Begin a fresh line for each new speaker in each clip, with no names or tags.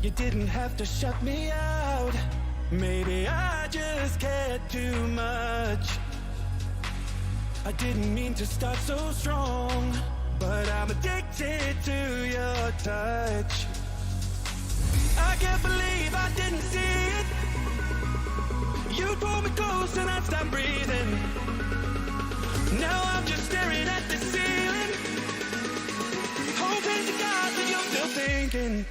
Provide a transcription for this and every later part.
You didn't have to shut me out. Maybe I just cared too much. I didn't mean to start so strong, but I'm addicted to your touch. I can't believe I didn't see it. You pulled me close and I stopped breathing. Now I'm just staring at the ceiling, hoping to God that you're still thinking.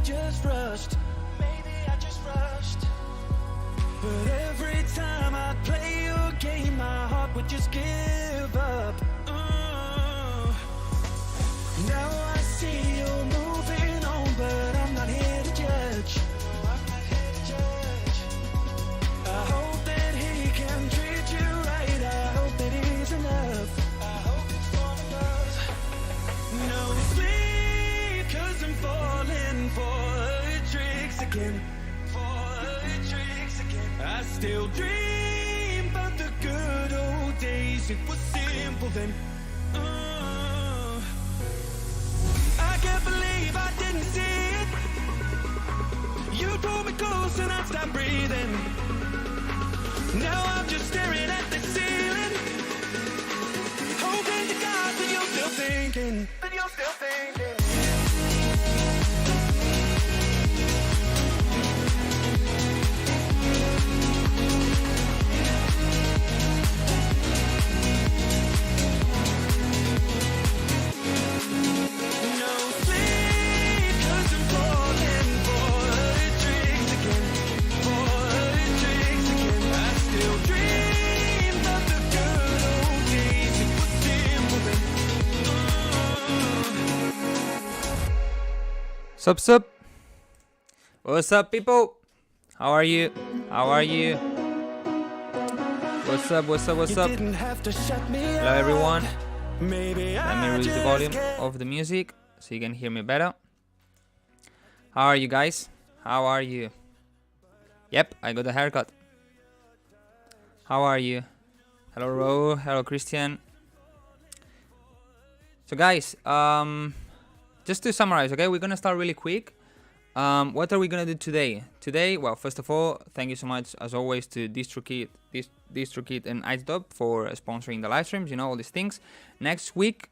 Just rushed. But every time I play your game, my heart would just give up. Now I see you're moving on, but I'm not here to judge. I hope that he can treat you right. I hope that he's enough. I hope it's all enough. No sleep, 'cause I'm falling for tricks again. I still dream about the good old days. It was simple then. I can't believe I didn't see it. You pulled me close and I stopped breathing. Now I'm just staring at the ceiling, hoping to God that you're still thinking.
Sup? What's up, people? How are you? What's up? Hello, everyone. Let me reduce the volume of the music so you can hear me better. How are you guys? How are you? Yep, I got a haircut. How are you? Hello, Ro. Hello, Christian. So, guys, just to summarize, okay, we're gonna start really quick. What are we gonna do today? Today, well, first of all, thank you so much as always to DistroKid and iTop for sponsoring the live streams. You know, all these things. Next week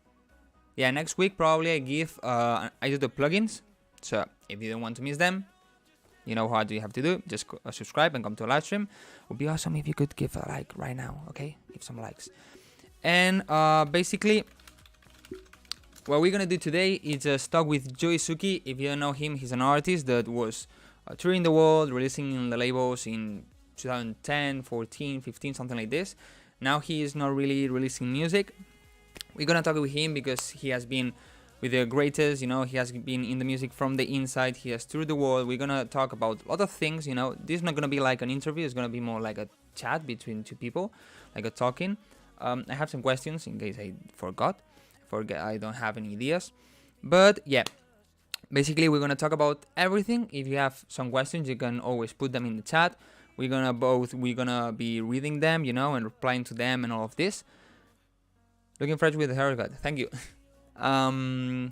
probably I give iTop plugins. So if you don't want to miss them, you know what you have to do. Just subscribe and come to a live stream. It would be awesome if you could give a like right now. Okay, give some likes. And basically, what we're gonna do today is talk with JoeySuki. If you don't know him, he's an artist that was touring the world, releasing in the labels in 2010, 14, 15, something like this. Now he is not really releasing music. We're gonna talk with him because he has been with the greatest, you know, he has been in the music from the inside, he has toured the world. We're gonna talk about a lot of things, you know. This is not gonna be like an interview, it's gonna be more like a chat between two people, like a talking. I have some questions in case I forget I don't have any ideas, but yeah, basically we're gonna talk about everything. If you have some questions, you can always put them in the chat. We're gonna be reading them, you know, and replying to them and all of this. Looking fresh with a haircut, thank you. And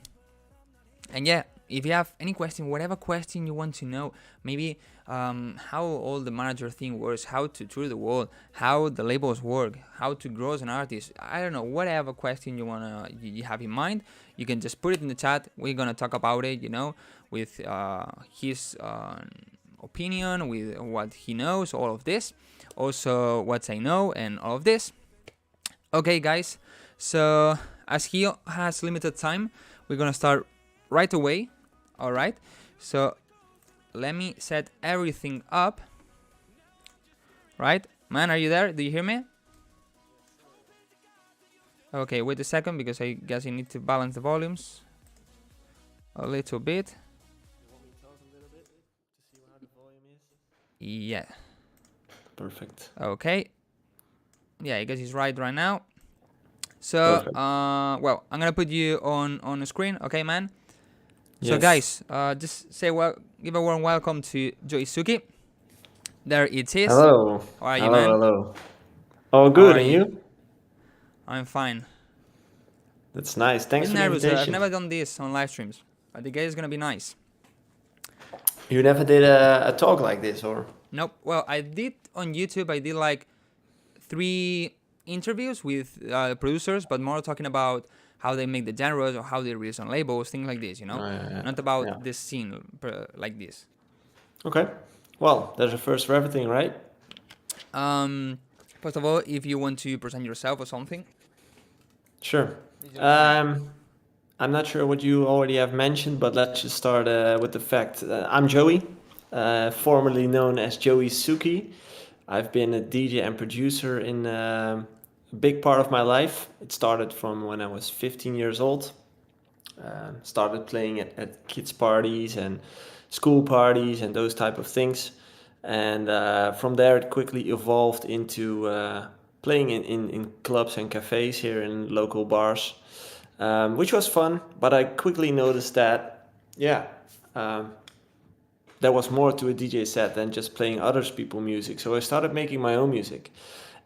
yeah, if you have any question, whatever question you want to know, maybe how all the manager thing works, how to tour the world, how the labels work, how to grow as an artist, I don't know, whatever question you have in mind, you can just put it in the chat. We're gonna talk about it, you know, with his opinion, with what he knows, all of this, also what I know and all of this. Okay, guys, so as he has limited time, we're gonna start right away. All right, so let me set everything up. Right, man, are you there? Do you hear me? Okay, wait a second, because I guess you need to balance the volumes a little bit.
You want me to talk a little bit to see how the volume is?
Yeah.
Perfect.
Okay. Yeah, I guess he's right now. So,
Perfect.
well, I'm gonna put you on the screen, okay, man? So,
Yes.
guys, just say give a warm welcome to JoeySuki. There it is.
Hello.
How are you,
Hello,
man?
hello. All
How
good,
are
and
you?
you?
I'm fine.
That's nice.
A
Thanks
bit
for the
nervous. I've
invitation.
never done this on live streams. I think it's gonna be nice.
You never did a talk like this, or?
Nope. Well, I did on YouTube. I did like 3 interviews with producers, but more talking about how they make the genres or how they release on labels, things like this, you know? Not about
Yeah.
this scene like this.
Okay. Well, there's a first for everything, right?
First of all, if you want to present yourself or something.
Sure. I'm not sure what you already have mentioned, but let's just start with the fact. I'm Joey, formerly known as JoeySuki. I've been a DJ and producer in a big part of my life. It started from when I was 15 years old. Started playing at kids' parties and school parties and those type of things. And from there, it quickly evolved into playing in clubs and cafes here in local bars, which was fun. But I quickly noticed that, there was more to a DJ set than just playing other people's music. So I started making my own music.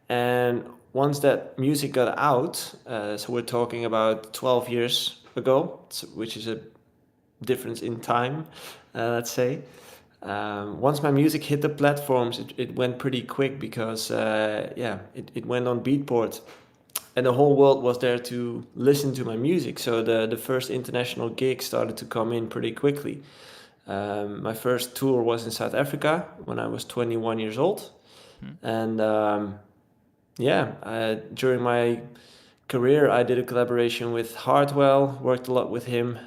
And once that music got out, so we're talking about 12 years ago, which is a difference in time, let's say. Once my music hit the platforms, it went pretty quick because, it went on Beatport. And the whole world was there to listen to my music. So the first international gigs started to come in pretty quickly. My first tour was in South Africa when I was 21 years old. And during my career, I did a collaboration with Hardwell, worked a lot with him,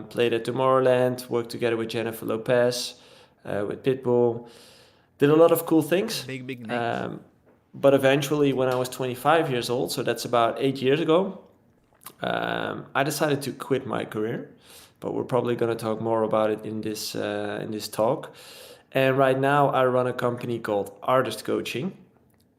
played at Tomorrowland, worked together with Jennifer Lopez, with Pitbull, did a lot of cool things.
Big names.
But eventually, when I was 25 years old, so that's about 8 years ago, I decided to quit my career. But we're probably going to talk more about it in this talk. And right now, I run a company called Artist Coaching,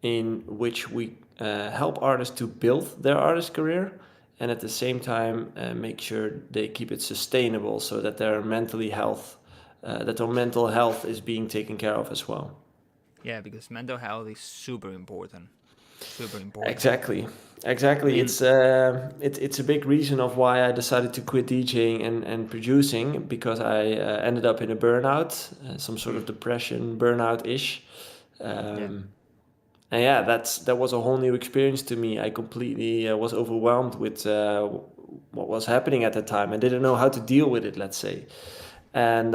in which we help artists to build their artist career, and at the same time make sure they keep it sustainable, so that their mental health is being taken care of as well.
Yeah, because mental health is super important. Super important.
Exactly. It's a big reason of why I decided to quit DJing and producing, because I ended up in a burnout, some sort of depression, burnout-ish. And yeah, that was a whole new experience to me. I completely was overwhelmed with what was happening at the time. I didn't know how to deal with it, let's say. And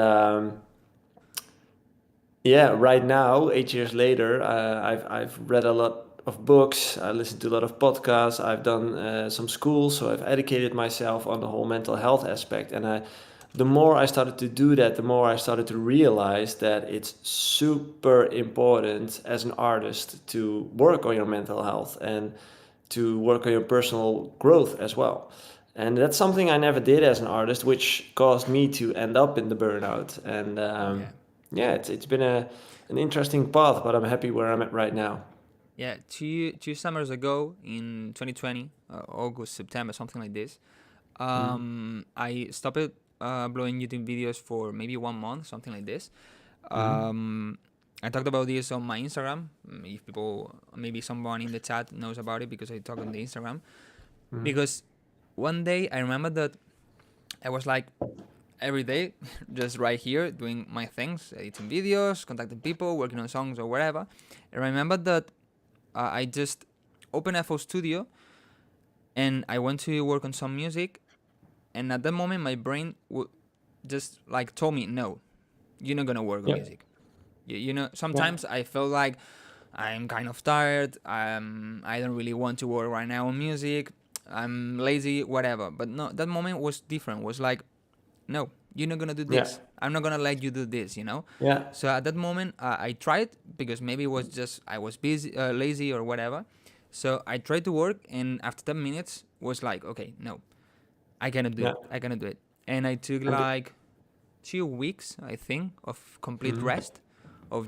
right now, 8 years later, I've read a lot of books. I listened to a lot of podcasts. I've done some schools, so I've educated myself on the whole mental health aspect. And the more I started to do that, the more I started to realize that it's super important as an artist to work on your mental health and to work on your personal growth as well. And that's something I never did as an artist, which caused me to end up in the burnout. And it's been an interesting path, but I'm happy where I'm at right now.
Yeah, two summers ago in 2020, August, September, something like this, I stopped blowing YouTube videos for maybe 1 month, something like this. I talked about this on my Instagram. If people, maybe someone in the chat knows about it, because I talk on the Instagram. Because one day I remember that I was like every day just right here doing my things, editing videos, contacting people, working on songs or whatever. And I remember that I just opened FL Studio and I went to work on some music. And at that moment, my brain just like told me, no, you're not gonna work on music. You know, sometimes I felt like I'm kind of tired. I don't really want to work right now on music. I'm lazy, whatever. But no, that moment was different. Was like, no, you're not gonna do this. I'm not gonna let you do this. You know.
Yeah.
So at that moment, I tried, because maybe it was just I was busy, lazy or whatever. So I tried to work, and after 10 minutes was like, okay, no, I cannot do
Yeah.
it. I cannot do it. And I took
And
like 2 weeks, I think, of complete rest. I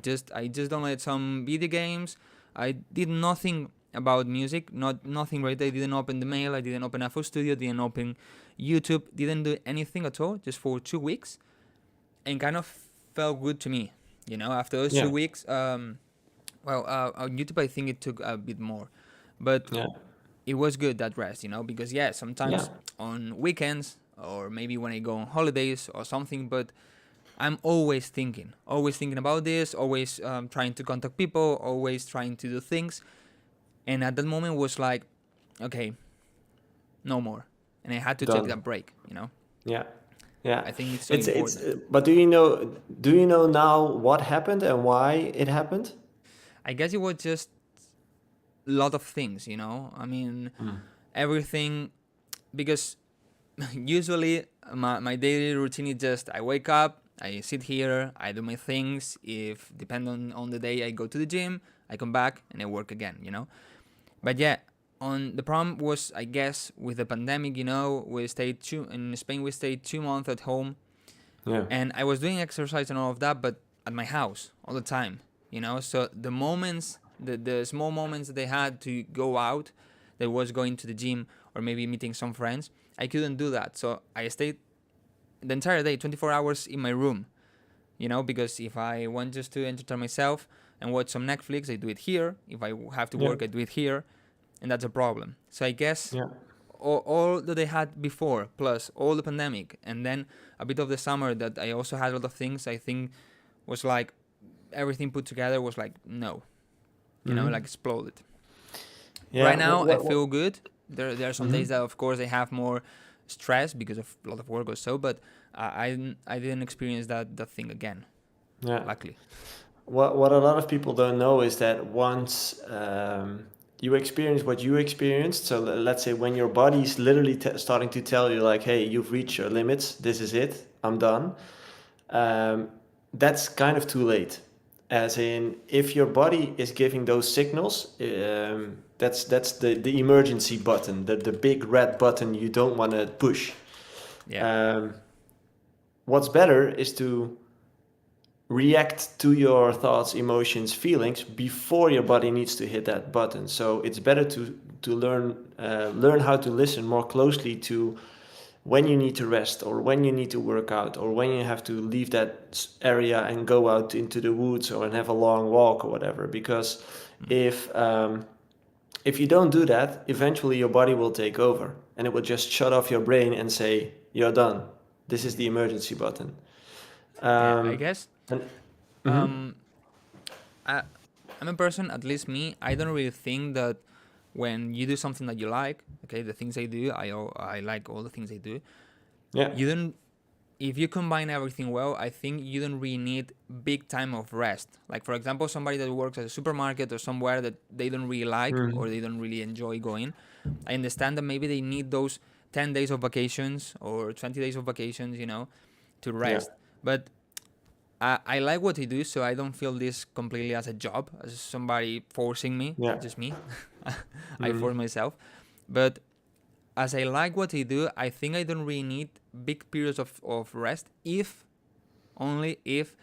just downloaded some video games. I did nothing about music, nothing right. I didn't open the mail. I didn't open FL Studio. Didn't open YouTube. Didn't do anything at all. Just for 2 weeks, and kind of felt good to me. You know, after those
yeah.
2 weeks, on YouTube, I think it took a bit more, but
Yeah.
it was good, that rest, because
Yeah.
sometimes on weekends or maybe when I go on holidays or something, but I'm always thinking about this, always trying to contact people, always trying to do things. And at that moment was like, okay, no more. And I had to take
Done.
that break,
Yeah. Yeah.
I think it's so
It's
important.
but do you know now what happened and why it happened?
I guess it was just a lot of things, I mean, everything, because usually my daily routine is just I wake up, I sit here, I do my things. If depending on the day, I go to the gym, I come back and I work again, But yeah, on the problem was, I guess, with the pandemic, we stayed in Spain. We stayed 2 months at home,
Yeah.
and I was doing exercise and all of that, but at my house all the time, So the moments, the small moments that I had to go out, that was going to the gym or maybe meeting some friends, I couldn't do that. So I stayed the entire day, 24 hours in my room, because if I want just to entertain myself and watch some Netflix, I do it here. If I have to work, I do it here, and that's a problem. So I guess
Yeah.
all that I had before, plus all the pandemic, and then a bit of the summer that I also had a lot of things, I think was like everything put together was like, no, like exploded.
Yeah.
Right now, I feel good. There are some days that, of course, I have more stress because of a lot of work or so, but I didn't experience that thing again,
Yeah.
luckily.
What a lot of people don't know is that once you experience what you experienced, so let's say when your body's literally starting to tell you like, hey, you've reached your limits, this is it, I'm done, that's kind of too late. As in, if your body is giving those signals, that's the emergency button, the big red button you don't want to push.
Yeah.
What's better is to react to your thoughts, emotions, feelings before your body needs to hit that button. So it's better to learn how to listen more closely to when you need to rest, or when you need to work out, or when you have to leave that area and go out into the woods or and have a long walk or whatever. Because if you don't do that, eventually your body will take over and it will just shut off your brain and say, you're done. This is the emergency button.
Yeah, I guess
And,
I'm a person, at least me, I don't really think that when you do something that you like, okay, the things I do, I like all the things I do.
yeah.
If you combine everything well, I think you don't really need big time of rest. Like, for example, somebody that works at a supermarket or somewhere that they don't really like or they don't really enjoy going, I understand that maybe they need those 10 days of vacations or 20 days of vacations, to rest. But I like what I do, so I don't feel this completely as a job, as somebody forcing me.
Yeah.
Just me. I force myself. But as I like what I do, I think I don't really need big periods of rest, only if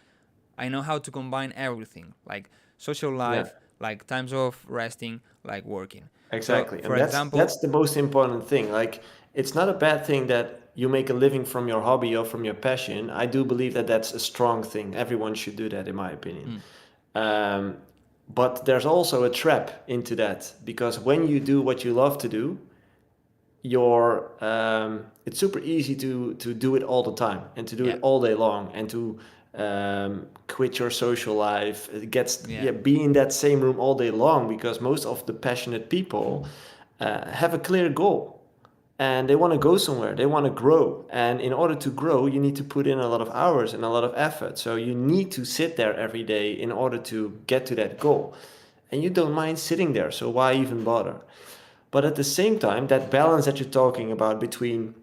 I know how to combine everything, like social life, like times of resting, like working.
Exactly.
So, for
And
example,
that's the most important thing. Like, it's not a bad thing that you make a living from your hobby or from your passion. I do believe that that's a strong thing. Everyone should do that, in my opinion. But there's also a trap into that, because when you do what you love to do, it's super easy to do it all the time and to do it all day long and to quit your social life. It gets be in that same room all day long, because most of the passionate people have a clear goal and they want to go somewhere, they want to grow, and in order to grow you need to put in a lot of hours and a lot of effort. So you need to sit there every day in order to get to that goal, and you don't mind sitting there, so why even bother? But at the same time, that balance that you're talking about between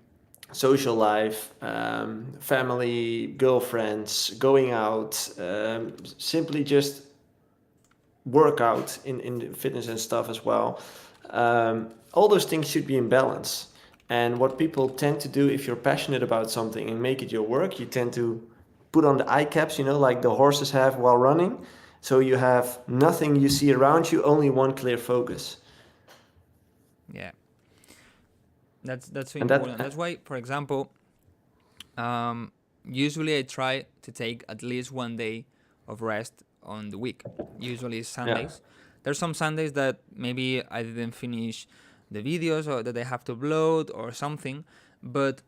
social life, family, girlfriends, going out, simply just work out in fitness and stuff as well. All those things should be in balance. And what people tend to do, if you're passionate about something and make it your work, you tend to put on the eye caps, like the horses have while running. So you have nothing you see around you, only one clear focus.
Yeah, that's so
And
important. That's why, for example, usually I try to take at least one day of rest on the week. Usually it's Sundays. There's some Sundays that maybe I didn't finish the videos or that I have to upload or something, but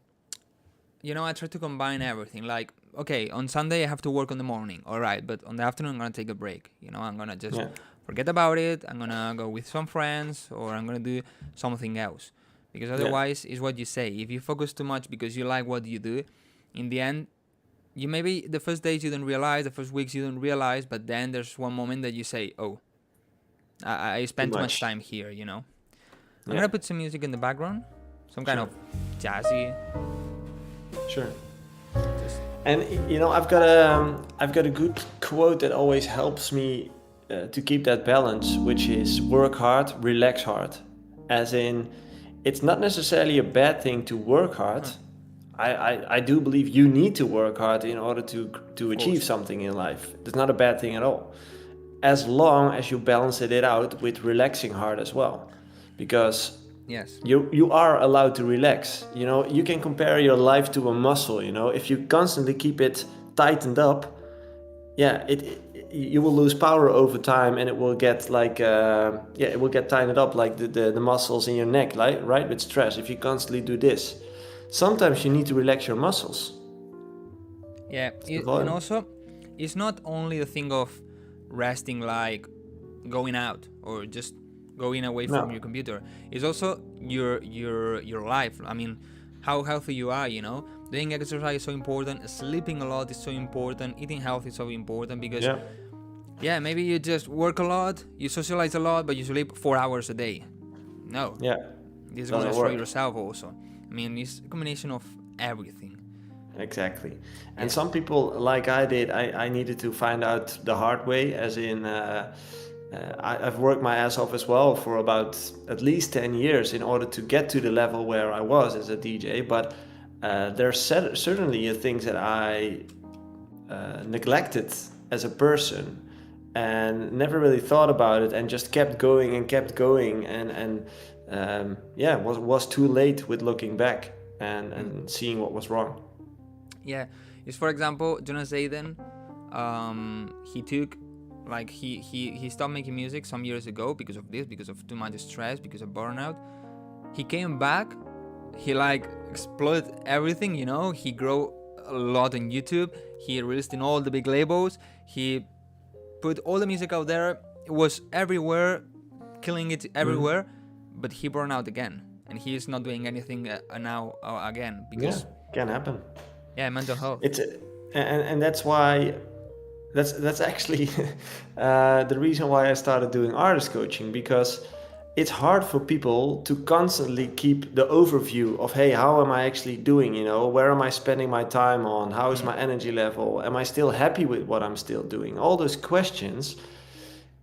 I try to combine everything. Like, okay, on Sunday I have to work on the morning, all right, but on the afternoon I'm gonna take a break. I'm gonna just forget about it. I'm gonna go with some friends, or I'm gonna do something else, because otherwise, it's what you say. If you focus too much because you like what you do, in the end, you maybe the first days you don't realize, the first weeks you don't realize, but then there's one moment that you say, oh, I spent too much time here. I'm gonna put some music in the background, some kind of jazzy.
Sure. And I've got a good quote that always helps me to keep that balance, which is work hard, relax hard. As in, it's not necessarily a bad thing to work hard. I do believe you need to work hard in order to achieve something in life. It's not a bad thing at all, as long as you balance it out with relaxing hard as well, because you are allowed to relax. You can compare your life to a muscle. If you constantly keep it tightened up, you will lose power over time, and it will get it will get tightened up like the muscles in your neck, right? With stress, if you constantly do this, sometimes you need to relax your muscles.
And also, it's not only a thing of resting, like going out or just going away from your computer. It's also your life. I mean, how healthy you are. Doing exercise is so important. Sleeping a lot is so important. Eating healthy is so important, because maybe you just work a lot, you socialize a lot, but you sleep 4 hours a day. No. This is going to destroy yourself also. I mean, it's a combination of everything.
Exactly. And some people, like I did, I needed to find out the hard way, as in I've worked my ass off as well for about at least 10 years in order to get to the level where I was as a DJ. But there's certainly things that I neglected as a person and never really thought about it, and just kept going and was too late with looking back and seeing what was wrong.
It's, for example, Jonas Aiden. He took, like, he stopped making music some years ago because of this, because of too much stress, because of burnout. He came back, he exploded everything. He grew a lot on YouTube. He released in all the big labels. He put all the music out there. It was everywhere, killing it everywhere. But he burned out again, and he is not doing anything now again, because
can happen.
Mental health.
And that's why that's actually the reason why I started doing artist coaching, because it's hard for people to constantly keep the overview of, hey, how am I actually doing? Where am I spending my time on? How is my energy level? Am I still happy with what I'm still doing? All those questions,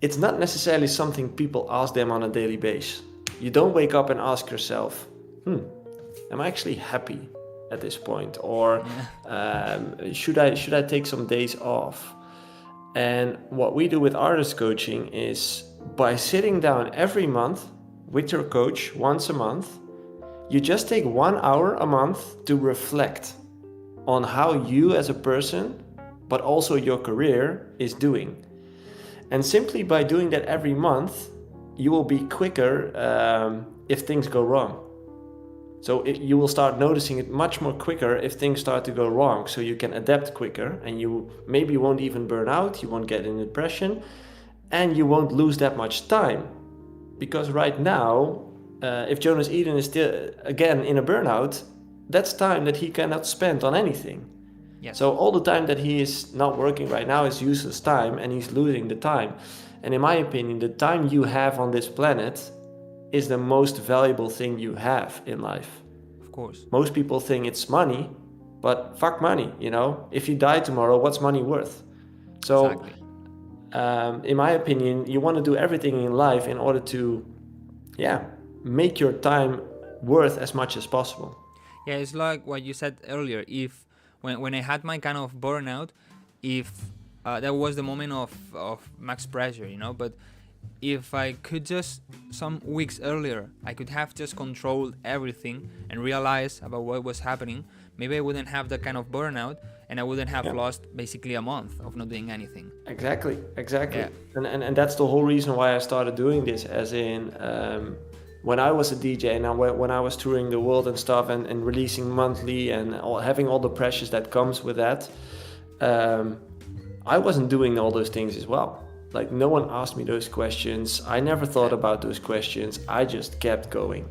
it's not necessarily something people ask them on a daily basis. You don't wake up and ask yourself, am I actually happy at this point? Or should I take some days off? And what we do with artist coaching is, by sitting down every month with your coach once a month, you just take 1 hour a month to reflect on how you as a person, but also your career, is doing. And simply by doing that every month, you will be quicker if things go wrong. So you will start noticing it much more quicker if things start to go wrong. So you can adapt quicker, and you maybe won't even burn out, you won't get in depression, and you won't lose that much time. Because right now, if Jonas Eden is still again in a burnout, that's time that he cannot spend on anything. So all the time that he is not working right now is useless time, and he's losing the time. And in my opinion, the time you have on this planet is the most valuable thing you have in life.
Of course.
Most people think it's money, but fuck money, If you die tomorrow, what's money worth? So,
exactly.
In my opinion, you want to do everything in life in order to make your time worth as much as possible.
Yeah, it's like what you said earlier. If when I had my kind of burnout, if that was the moment of max pressure, but if I could just some weeks earlier, I could have just controlled everything and realized about what was happening, maybe I wouldn't have that kind of burnout, and I wouldn't have lost basically a month of not doing anything.
Exactly.
Yeah.
And that's the whole reason why I started doing this, as in when I was a DJ and when I was touring the world and stuff and releasing monthly and having all the pressures that comes with that, I wasn't doing all those things as well. Like, no one asked me those questions. I never thought about those questions. I just kept going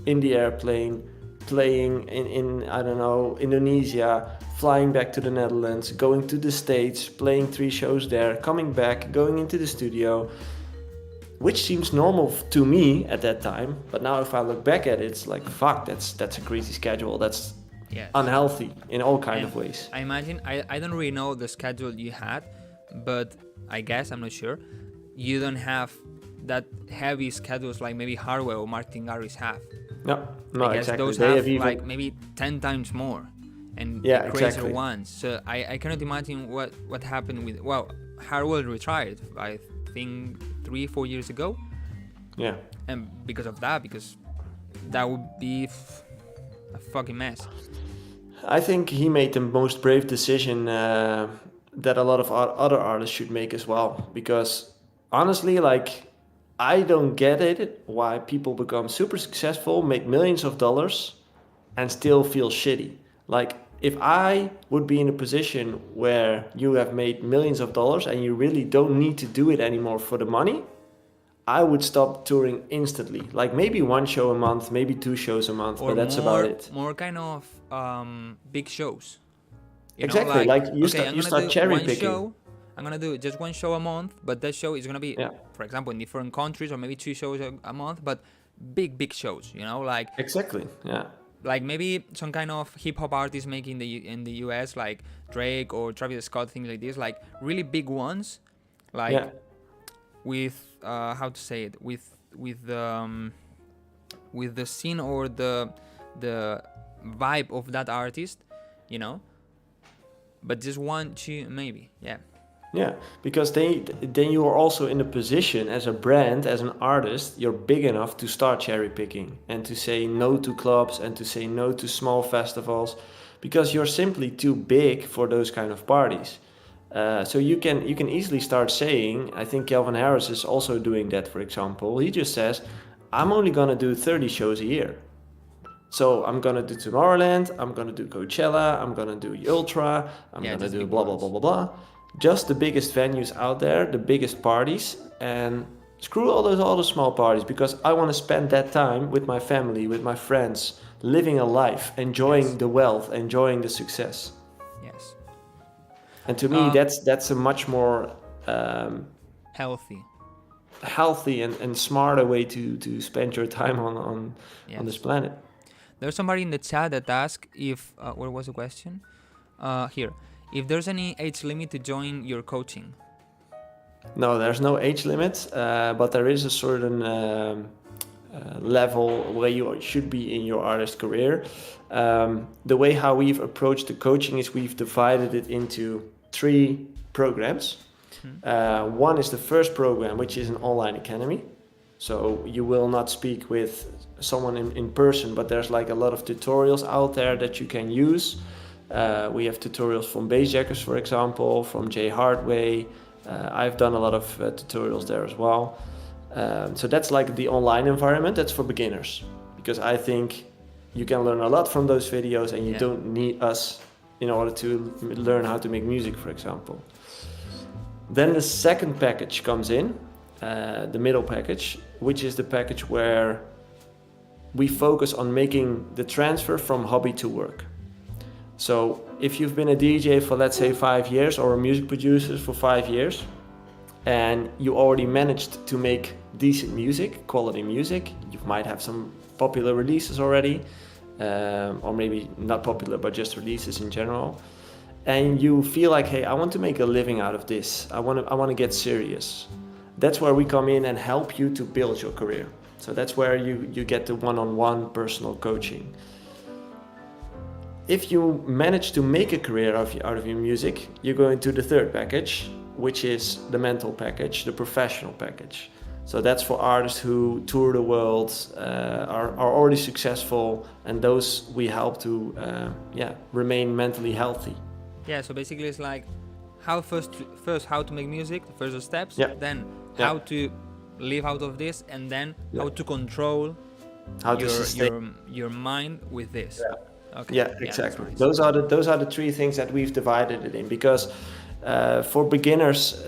in the airplane, playing in I don't know, Indonesia, flying back to the Netherlands, going to the States, playing 3 shows there, coming back, going into the studio, which seems normal to me at that time. But now if I look back at it, it's like, fuck, that's a crazy schedule. That's unhealthy in all kind of ways.
I imagine, I don't really know the schedule you had, but I guess, I'm not sure, you don't have that heavy schedules like maybe Hardwell or Martin Garrix have.
No,
I guess
exactly.
those
They
have
even,
like maybe 10 times more and crazier
exactly.
ones. So I cannot imagine what happened with, well, Hardwell retired, I think 3-4 years ago.
Yeah.
And because of that, because that would be a fucking mess.
I think he made the most brave decision that a lot of other artists should make as well. Because honestly, like, I don't get it why people become super successful, make millions of dollars, and still feel shitty. Like, if I would be in a position where you have made millions of dollars and you really don't need to do it anymore for the money, I would stop touring instantly. Like, maybe 1 show a month, maybe 2 shows a month, but that's about it.
More kind of big shows.
Exactly, like you start cherry picking.
I'm gonna do just 1 show a month, but that show is gonna be, for example, in different countries, or maybe 2 shows a month, but big shows, like
Exactly, yeah.
Like maybe some kind of hip hop artist making in the US, like Drake or Travis Scott, things like this, like really big ones, like with how to say it, with the scene or the vibe of that artist, but just 1, 2 maybe,
Yeah, because then you are also in a position as a brand, as an artist, you're big enough to start cherry picking and to say no to clubs and to say no to small festivals, because you're simply too big for those kind of parties. So you can easily start saying, I think Calvin Harris is also doing that, for example. He just says, I'm only gonna do 30 shows a year. So I'm gonna do Tomorrowland, I'm gonna do Coachella, I'm gonna do Ultra, I'm gonna do blah blah blah blah blah. Just the biggest venues out there, the biggest parties, and screw all the small parties, because I want to spend that time with my family, with my friends, living a life, enjoying the wealth, enjoying the success.
Yes.
And to me, that's a much more healthy and smarter way to spend your time on this planet.
There's somebody in the chat that asked if what was the question? Here. If there's any age limit to join your coaching?
No, there's no age limit, but there is a certain level where you should be in your artist career. The way how we've approached the coaching is we've divided it into 3 programs. One is the first program, which is an online academy. So you will not speak with someone in person, but there's like a lot of tutorials out there that you can use. We have tutorials from Bassjackers, for example, from Jay Hardway. I've done a lot of tutorials there as well. So that's like the online environment. That's for beginners, because I think you can learn a lot from those videos, and you don't need us in order to learn how to make music, for example. Then the second package comes in, the middle package, which is the package where we focus on making the transfer from hobby to work. So if you've been a DJ for, let's say, 5 years, or a music producer for 5 years, and you already managed to make decent music, quality music, you might have some popular releases already, or maybe not popular, but just releases in general, and you feel like, hey, I want to make a living out of this. I want to get serious. That's where we come in and help you to build your career. So that's where you get the one-on-one personal coaching. If you manage to make a career out of your music, you go into the third package, which is the mental package, the professional package. So that's for artists who tour the world, are already successful, and those we help to remain mentally healthy.
Yeah, so basically it's like how first how to make music, the first steps, then how to live out of this, and then how to control your mind with this. Okay.
Yeah, exactly. Nice. Those are the three things that we've divided it in, because for beginners,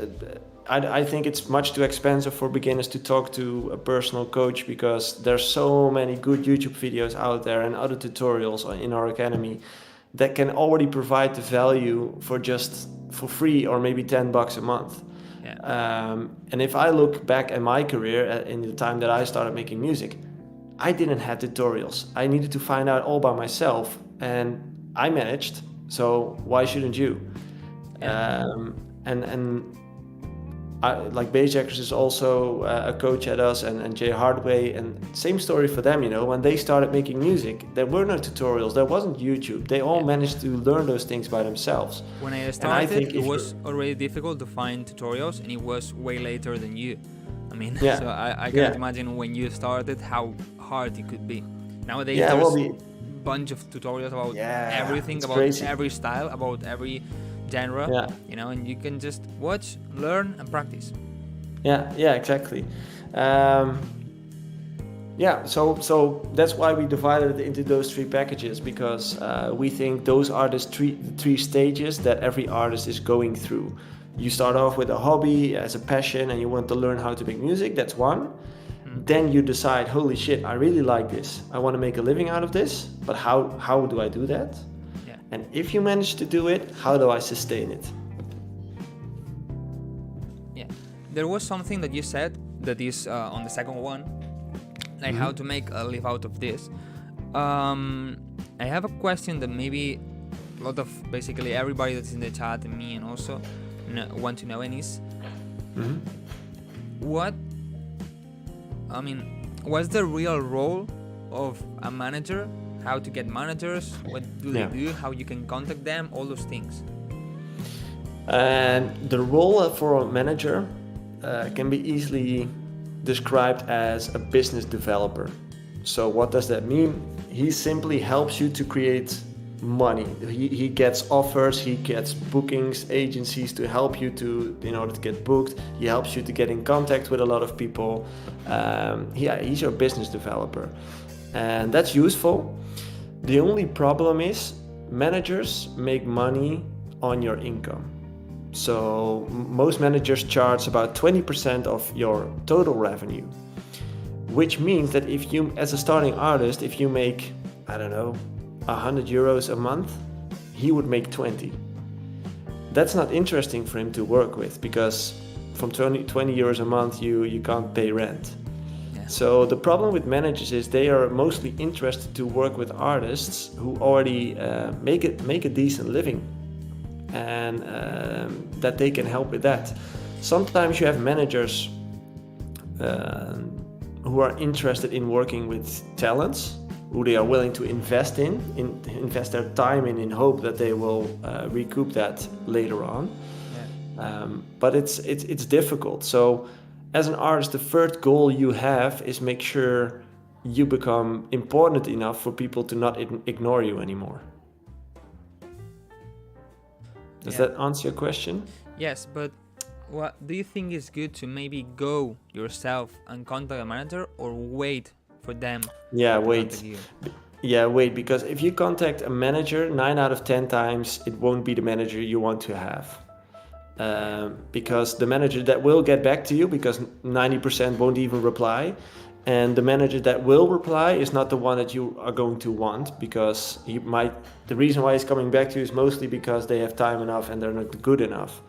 I think it's much too expensive for beginners to talk to a personal coach, because there's so many good YouTube videos out there and other tutorials in our academy that can already provide the value for free or maybe $10 a month. Yeah. And if I look back at my career in the time that I started making music, I didn't have tutorials. I needed to find out all by myself, and I managed. So why shouldn't you? Yeah. Like Bassjackers is also a coach at us, and Jay Hardway, and same story for them. When they started making music, there were no tutorials. There wasn't YouTube. They all managed to learn those things by themselves.
When I started, it was already difficult to find tutorials, and it was way later than you. I mean, so I can't imagine when you started how hard it could be. Nowadays, there's a bunch of tutorials about everything, about crazy. Every style, about every genre, and you can just watch, learn, and practice.
Yeah, exactly. So that's why we divided it into those three packages, because we think those are the three stages that every artist is going through. You start off with a hobby as a passion, and you want to learn how to make music. That's one. Then you decide, holy shit, I really like this. I want to make a living out of this, but how do I do that? Yeah. And if you manage to do it, how do I sustain it?
Yeah. There was something that you said that is on the second one, like how to make a live out of this. I have a question that maybe a lot of basically everybody that's in the chat and me and also want to know, and is what's the real role of a manager? How to get managers? What do they do? How you can contact them? All those things.
And the role for a manager can be easily described as a business developer. So what does that mean? He simply helps you to create money. He gets offers, he gets bookings, agencies to help you in order to get booked. He helps you to get in contact with a lot of people. He's your business developer, and that's useful. The only problem is managers make money on your income. So most managers charge about 20% of your total revenue, which means that if you, as a starting artist, if you make, I don't know, 100 euros a month, he would make 20. That's not interesting for him to work with, because from 20 euros a month you can't pay rent. Yeah. So the problem with managers is they are mostly interested to work with artists who already make a decent living, and that they can help with that. Sometimes you have managers who are interested in working with talents, who they are willing to invest their time in hope that they will recoup that later on. Yeah. But it's difficult. So as an artist, the first goal you have is make sure you become important enough for people to not ignore you anymore. Does that answer your question?
Yes, but what do you think is good to maybe go yourself and contact a manager, or wait for them?
Wait, because if you contact a manager, 9 out of 10 times it won't be the manager you want to have, because the manager that will get back to you, because 90% won't even reply, and the manager that will reply is not the one that you are going to want, because the reason why he's coming back to you is mostly because they have time enough and they're not good enough.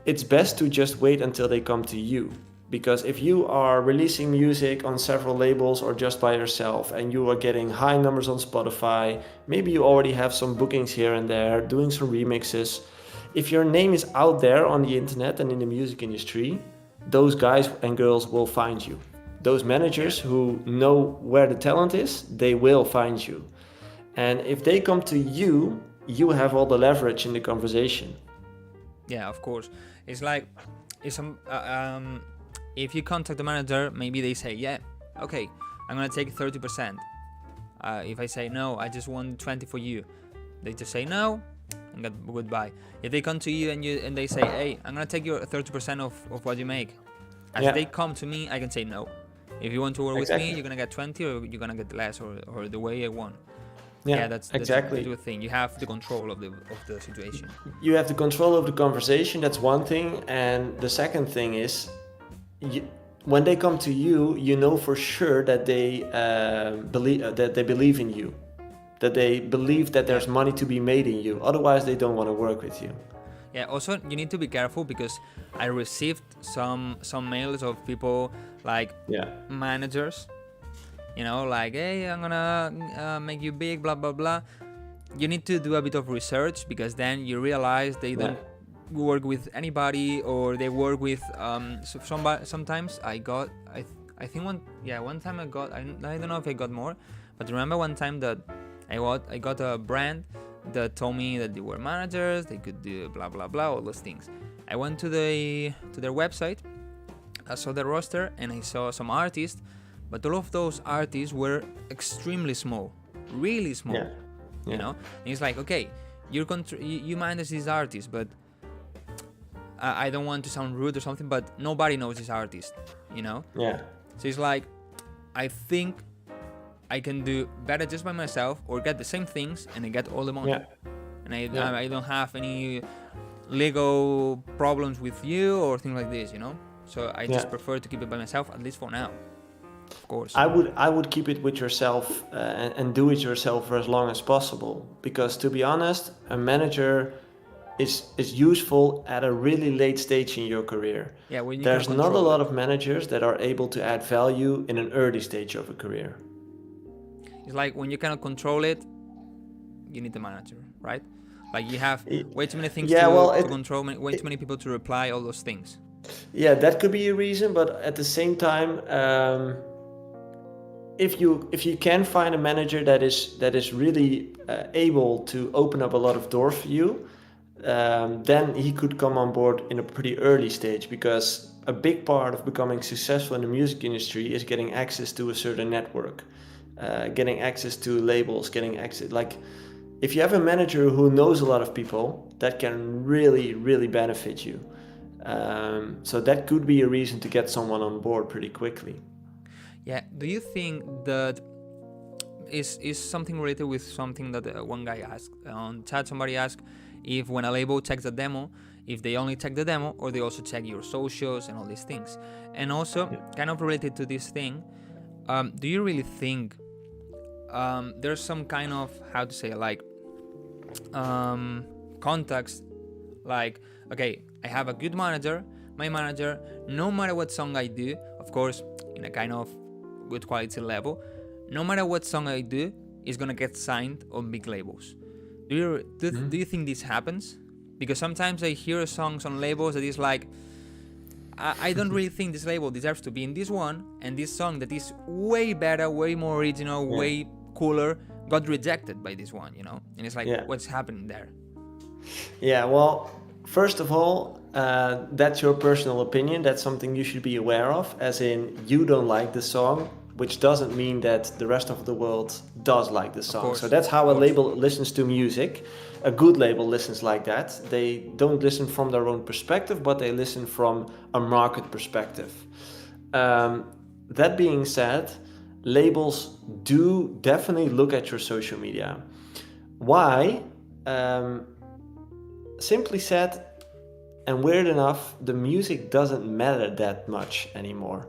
It's best to just wait until they come to you. Because if you are releasing music on several labels or just by yourself, and you are getting high numbers on Spotify, maybe you already have some bookings here and there, doing some remixes, if your name is out there on the internet and in the music industry, those guys and girls will find you. Those managers who know where the talent is, they will find you. And if they come to you, you have all the leverage in the conversation.
Yeah, of course. It's like, if you contact the manager, maybe they say, yeah, okay, I'm gonna take 30%. If I say no, I just want 20 for you, they just say no and goodbye. If they come to you and they say, hey, I'm gonna take your 30% of what you make, as they come to me, I can say no. If you want to work with me, you're gonna get 20 or you're gonna get less, or the way I want. Yeah, that's exactly the thing. You have the control of the situation.
You have the control of the conversation. That's one thing, and the second thing is, when they come to you, you know for sure that they believe in you, that they believe that there's money to be made in you. Otherwise, they don't want to work with you.
Yeah. Also, you need to be careful, because I received some mails of people like managers. You know, like, hey, I'm gonna make you big, blah, blah, blah. You need to do a bit of research, because then you realize they don't work with anybody, or they work with sometimes I think one time I don't know if I got more, but remember one time that I got a brand that told me that they were managers, they could do blah, blah, blah, all those things. I went to their website, I saw the roster, and I saw some artists. But all of those artists were extremely small, really small, you know? And it's like, okay, you manage these artists, but I don't want to sound rude or something, but nobody knows this artist, you know? Yeah. So it's like, I think I can do better just by myself, or get the same things and I get all the money. Yeah. And I don't have any legal problems with you or things like this, you know? So I just prefer to keep it by myself, at least for now. Of course.
I would keep it with yourself and do it yourself for as long as possible, because to be honest, a manager is useful at a really late stage in your career. Yeah, when there's not a lot of managers that are able to add value in an early stage of a career.
It's like when you cannot control it, you need the manager, right? Like you have way too many things to control, way too many people to reply, all those things.
Yeah, that could be a reason, but at the same time, if you can find a manager that is really able to open up a lot of doors for you, then he could come on board in a pretty early stage, because a big part of becoming successful in the music industry is getting access to a certain network, getting access to labels, getting access. Like, if you have a manager who knows a lot of people, that can really, really benefit you. So that could be a reason to get someone on board pretty quickly.
Yeah. Do you think that is something related with something that one guy asked on chat? Somebody asked if when a label checks the demo, if they only check the demo or they also check your socials and all these things. And also, kind of related to this thing, do you really think there's some kind of, how to say, like context, like, okay, I have a good manager, my manager, no matter what song I do, of course, in a kind of good quality level, no matter what song I do, is gonna get signed on big labels. Do you think this happens? Because sometimes I hear songs on labels that is like, I don't really think this label deserves to be in this one, and this song that is way better, way more original, way cooler, got rejected by this one, you know? And it's like, what's happening there?
Yeah, well, first of all, that's your personal opinion. That's something you should be aware of, as in you don't like the song, which doesn't mean that the rest of the world does like the song. So that's how a label listens to music. A good label listens like that. They don't listen from their own perspective, but they listen from a market perspective. That being said, labels do definitely look at your social media. Why? Simply said, and weird enough, the music doesn't matter that much anymore.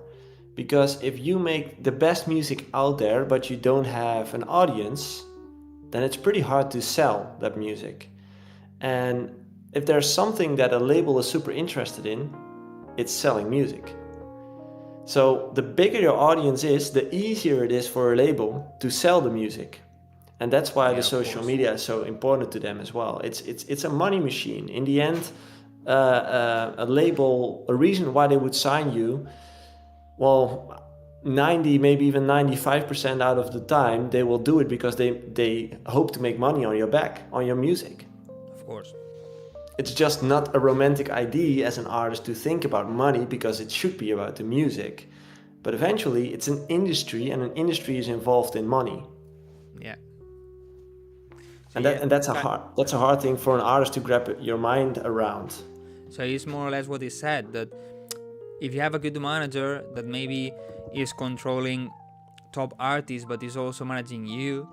Because if you make the best music out there, but you don't have an audience, then it's pretty hard to sell that music. And if there's something that a label is super interested in, it's selling music. So the bigger your audience is, the easier it is for a label to sell the music. And that's why
Yeah,
the
of
social
course.
media is so important to them as well. It's a money machine. In the end, a label, a reason why they would sign you, well, 90, maybe even 95% out of the time, they will do it because they hope to make money on your back, on your music.
Of course.
It's just not a romantic idea as an artist to think about money because it should be about the music. But eventually, it's an industry, and an industry is involved in money.
Yeah. So
And
yeah,
that's a hard thing for an artist to grab your mind around.
so it's more or less what he said, that if you have a good manager that maybe is controlling top artists but is also managing you,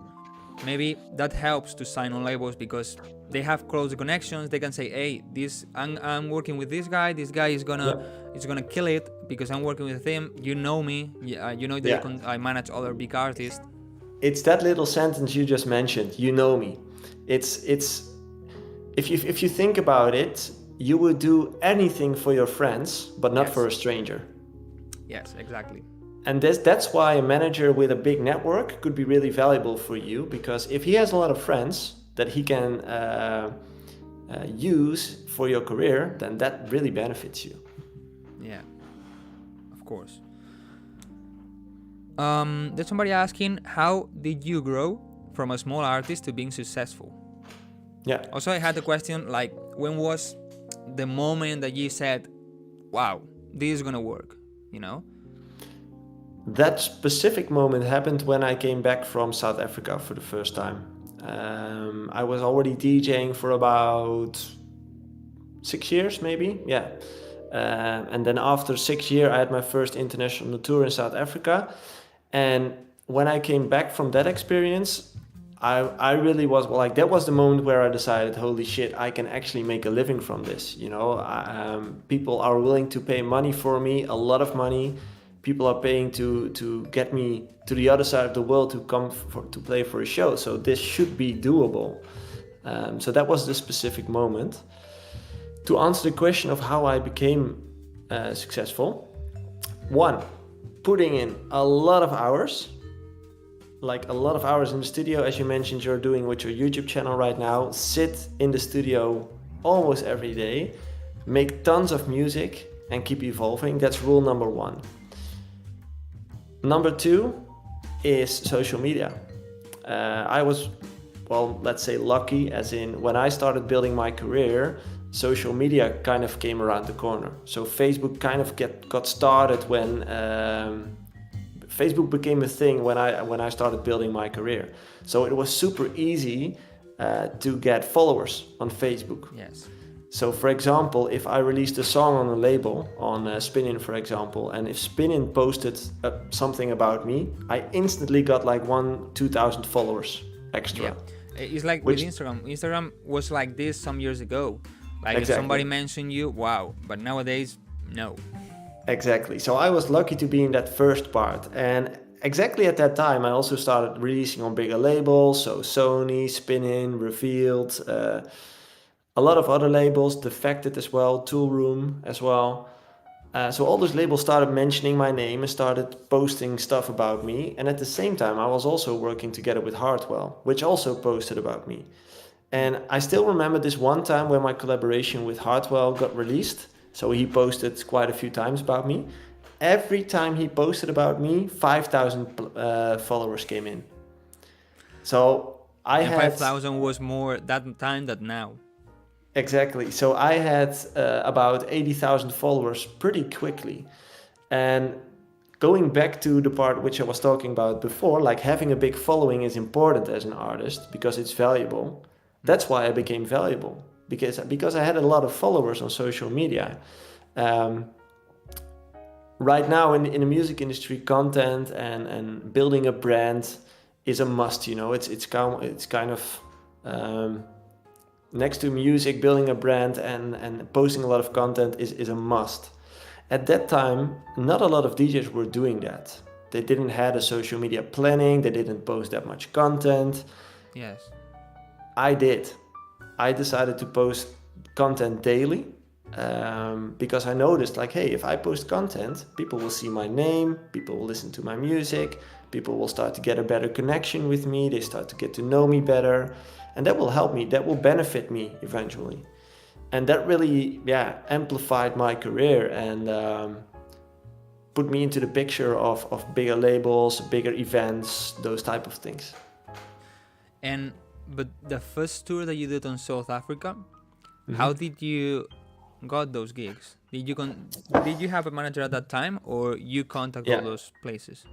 maybe that helps to sign on labels because they have close connections. They can say, hey, this I'm working with this guy is gonna kill it because I'm working with him. You know me. You know that I manage other big artists.
It's that little sentence you just mentioned, you know me. It's if you think about it, you would do anything for your friends but not for a stranger.
Yes, exactly.
And that's why a manager with a big network could be really valuable for you, because if he has a lot of friends that he can use for your career, then that really benefits you.
Yeah, of course. There's somebody asking, how did you grow from a small artist to being successful?
Yeah.
Also, I had a question like, when was the moment that you said, wow, this is gonna work, you know?
That specific moment happened when I came back from South Africa for the first time. I was already DJing for about 6 years, maybe. Yeah. And then after 6 years, I had my first international tour in South Africa. And when I came back from that experience, I really was like, that was the moment where I decided, holy shit, I can actually make a living from this. You know, people are willing to pay money for me, a lot of money. People are paying to get me to the other side of the world to come to play for a show. So this should be doable. So that was the specific moment. To answer the question of how I became successful, one, putting in a lot of hours, like a lot of hours in the studio, as you mentioned, you're doing with your YouTube channel right now. Sit in the studio almost every day, make tons of music, and keep evolving. That's rule number one. Number two is social media. I was, well, let's say lucky, as in when I started building my career, social media kind of came around the corner. So Facebook kind of got started when Facebook became a thing when I started building my career. So it was super easy to get followers on Facebook.
Yes.
So for example, if I released a song on a label, on Spin-In for example, and if Spin-In posted something about me, I instantly got like 1,000-2,000 followers extra.
Yeah. It's like with Instagram. Instagram was like this some years ago. Like if somebody mentioned you, wow. But nowadays, no.
Exactly. So I was lucky to be in that first part. And exactly at that time, I also started releasing on bigger labels. So Sony, Spin-In, Revealed, a lot of other labels, Defected as well, Tool Room as well. So all those labels started mentioning my name and started posting stuff about me. And at the same time, I was also working together with Hartwell, which also posted about me. And I still remember this one time when my collaboration with Hartwell got released. So he posted quite a few times about me. Every time he posted about me, 5,000 followers came in. So I had
5,000 was more that time than now.
Exactly. So I had about 80,000 followers pretty quickly. And going back to the part which I was talking about before, like having a big following is important as an artist because it's valuable. That's why I became valuable, because I had a lot of followers on social media. Right now in the music industry, content and building a brand is a must. You know, it's kind of next to music, building a brand and posting a lot of content is a must. At that time, not a lot of DJs were doing that. They didn't have a social media planning. They didn't post that much content.
Yes.
I did. I decided to post content daily. because I noticed like, hey, if I post content, people will see my name, people will listen to my music, people will start to get a better connection with me, they start to get to know me better, and that will help me, that will benefit me eventually. And that really, amplified my career and put me into the picture of bigger labels, bigger events, those type of things.
But the first tour that you did on South Africa, how did you got those gigs? Did you have a manager at that time, or you contact all those places?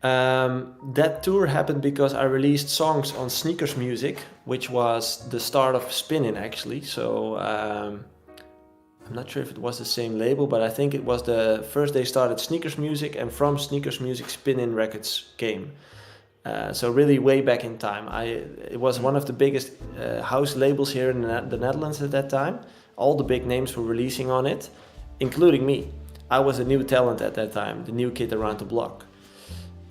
That tour happened because I released songs on Sneakers Music, which was the start of Spinnin' actually. So I'm not sure if it was the same label, but I think it was the first they started Sneakers Music, and from Sneakers Music Spinnin' Records came. So really way back in time. It was one of the biggest house labels here in the Netherlands at that time. All the big names were releasing on it, including me. I was a new talent at that time, the new kid around the block.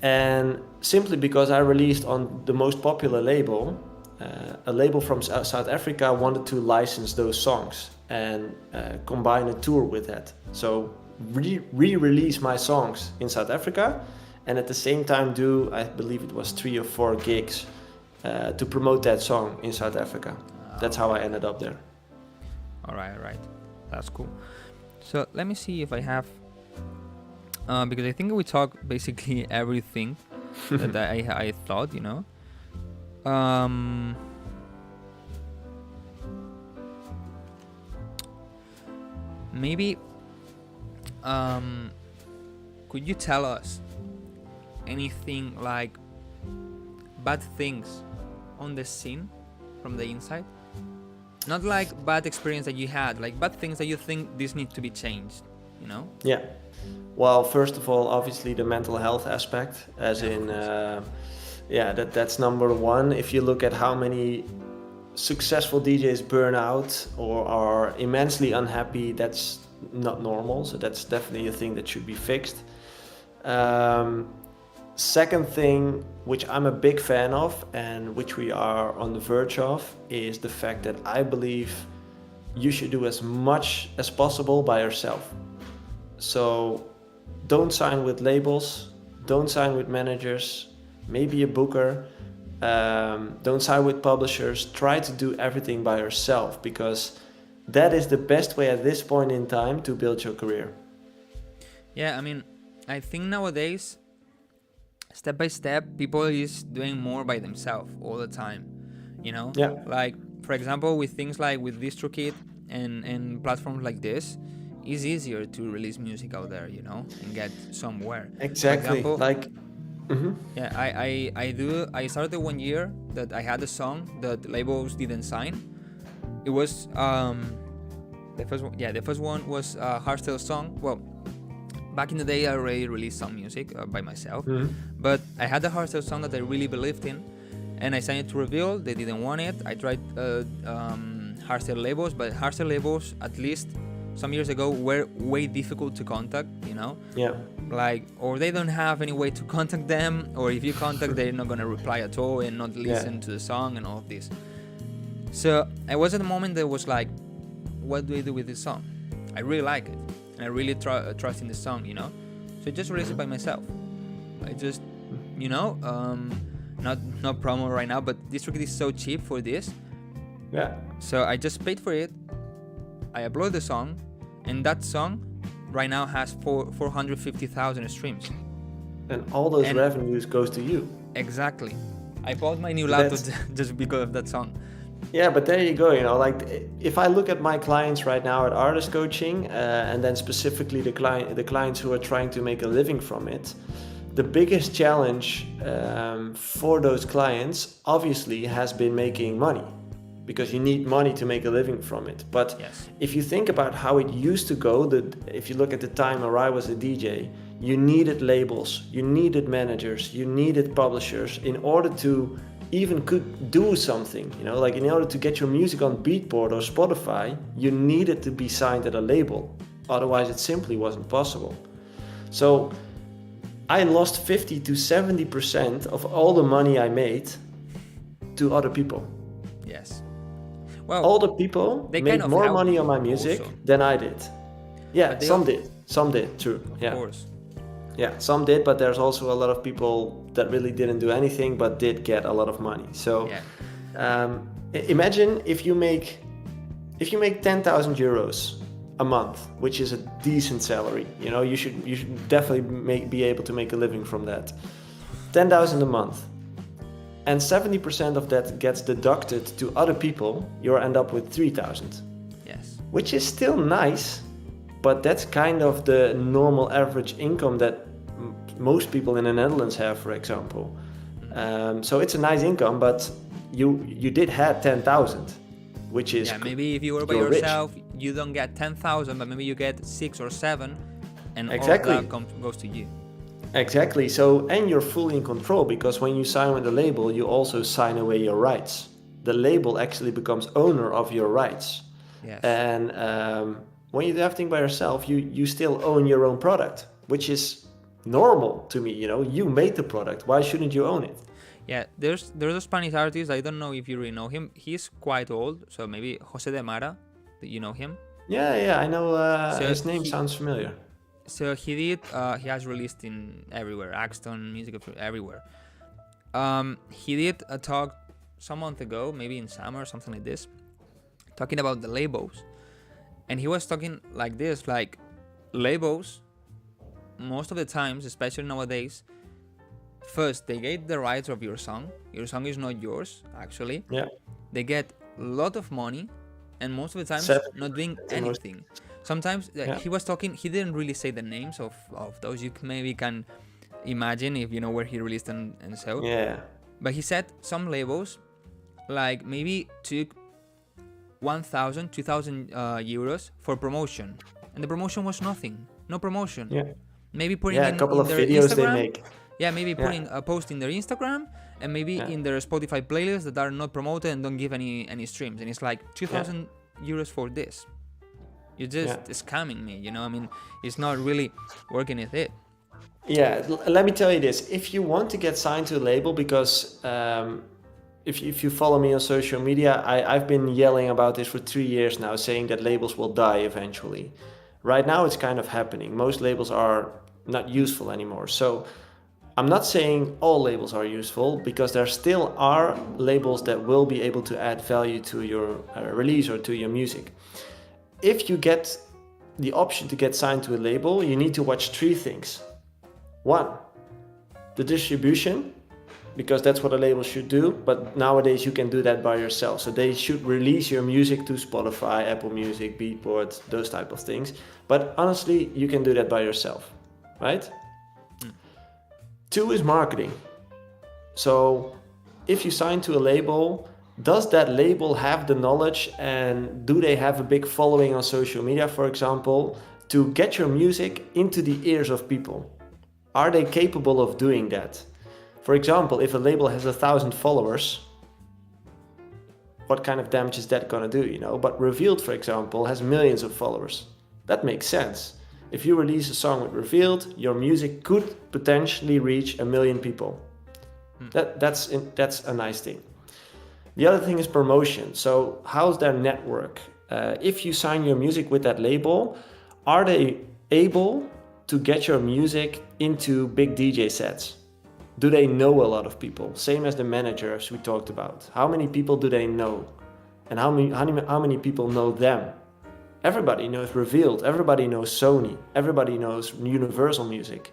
And simply because I released on the most popular label, a label from South Africa wanted to license those songs and combine a tour with that. So re-release my songs in South Africa, and at the same time do, I believe it was 3 or 4 gigs to promote that song in South Africa. That's how I ended up there.
All right. That's cool. So let me see if I have, because I think we talked basically everything that I thought, you know. Maybe, could you tell us anything like bad things on the scene from the inside? Not like bad experience that you had, like bad things that you think this needs to be changed, you know?
Yeah. Well, first of all, obviously the mental health aspect, as that's number one. If you look at how many successful DJs burn out or are immensely unhappy, that's not normal. So that's definitely a thing that should be fixed. Second thing, which I'm a big fan of and which we are on the verge of, is the fact that I believe you should do as much as possible by yourself. So don't sign with labels, don't sign with managers, maybe a booker, don't sign with publishers. Try to do everything by yourself, because that is the best way at this point in time to build your career.
Yeah, I mean, I think nowadays, step by step, people is doing more by themselves all the time, you know?
Yeah.
Like, for example, with things like with DistroKid and platforms like this, it's easier to release music out there, you know, and get somewhere.
Exactly.
For example,
like,
yeah, I started 1 year that I had a song that labels didn't sign. It was the first one was a hardstyle song. Well, back in the day I already released some music by myself, but I had a hardstyle song that I really believed in, and I signed it to Reveal. They didn't want it. I tried hardstyle labels, but hardstyle labels, at least some years ago, were way difficult to contact, you know?
Yeah.
Like, or they don't have any way to contact them, or if you contact, they're not gonna reply at all and not listen to the song and all of this. So I was at a moment that was like, what do I do with this song? I really like it, and I really trust in the song, you know? So I just released it by myself. I just, you know, not promo right now, but DistroKid is so cheap for this.
Yeah.
So I just paid for it. I upload the song, and that song right now has 450,000 streams.
And all those revenues goes to you.
Exactly. I bought my new laptop just because of that song.
Yeah, but there you go. You know, like if I look at my clients right now at artist coaching, and then specifically the clients who are trying to make a living from it, the biggest challenge for those clients obviously has been making money, because you need money to make a living from it. But if you think about how it used to go, if you look at the time where I was a DJ, you needed labels, you needed managers, you needed publishers in order to even could do something, you know, like in order to get your music on Beatport or Spotify, you needed to be signed at a label. Otherwise, it simply wasn't possible. So I lost 50 to 70% of all the money I made to other people.
Yes. Well,
older people
they
made
kind of
more
help
money
you
on my music
also.
than I did. Yeah,
But they
some
al-
did. Some did, true.
Of
Yeah.
course.
Yeah, some did, but there's also a lot of people that really didn't do anything but did get a lot of money. So
Yeah.
imagine if you make 10,000 euros a month, which is a decent salary. You know, you should definitely be able to make a living from that. 10,000 a month. And 70% of that gets deducted to other people, you end up with 3,000.
Yes.
Which is still nice, but that's kind of the normal average income that most people in the Netherlands have, for example. So it's a nice income, but you did have 10,000, which is
maybe if you were by
you're rich.
yourself, you don't get 10,000, but maybe you get 6 or 7, and
Exactly.
all of that goes to you.
Exactly. So, and you're fully in control, because when you sign with the label, you also sign away your rights. The label actually becomes owner of your rights.
Yes.
And when you do everything by yourself, you still own your own product, which is normal to me. You know, you made the product. Why shouldn't you own it?
Yeah, there's a Spanish artist. I don't know if you really know him. He's quite old, so maybe Jose de Mara. Do you know him?
Yeah, I know.
So
his name sounds familiar.
So he has released in everywhere, Axton, Music everywhere. He did a talk some month ago, maybe in summer or something like this, talking about the labels. And he was talking like this, like labels, most of the times, especially nowadays, first they get the rights of your song. Your song is not yours, actually.
Yeah.
They get a lot of money, and most of the time not doing anything. Sometimes he was talking, he didn't really say the names of those. You maybe can imagine if you know where he released and so.
Yeah.
But he said some labels like maybe took 1,000, 2,000 euros for promotion, and the promotion was nothing, no promotion.
Yeah.
Maybe putting
a couple of
their
videos
Instagram,
they make.
Yeah, maybe putting a post in their Instagram, and maybe in their Spotify playlists that are not promoted and don't give any streams. And it's like 2,000 euros for this. You're just scamming me, you know? I mean, it's not really working with it.
Yeah, let me tell you this. If you want to get signed to a label, because if you follow me on social media, I've been yelling about this for 3 years now, saying that labels will die eventually. Right now, it's kind of happening. Most labels are not useful anymore. So I'm not saying all labels are useful, because there still are labels that will be able to add value to your release or to your music. If you get the option to get signed to a label, you need to watch 3 things. 1, the distribution, because that's what a label should do, but nowadays you can do that by yourself. So they should release your music to Spotify, Apple Music, Beatport, those type of things. But honestly, you can do that by yourself, right? 2 is marketing. So if you sign to a label, does that label have the knowledge, and do they have a big following on social media, for example, to get your music into the ears of people? Are they capable of doing that? For example, if a label has 1,000 followers, what kind of damage is that gonna do, you know? But Revealed, for example, has millions of followers. That makes sense. If you release a song with Revealed, your music could potentially reach 1 million people. That's a nice thing. The other thing is promotion. So how's their network? If you sign your music with that label, are they able to get your music into big DJ sets? Do they know a lot of people? Same as the managers we talked about. How many people do they know? And how many people know them? Everybody knows Revealed, everybody knows Sony, everybody knows Universal Music.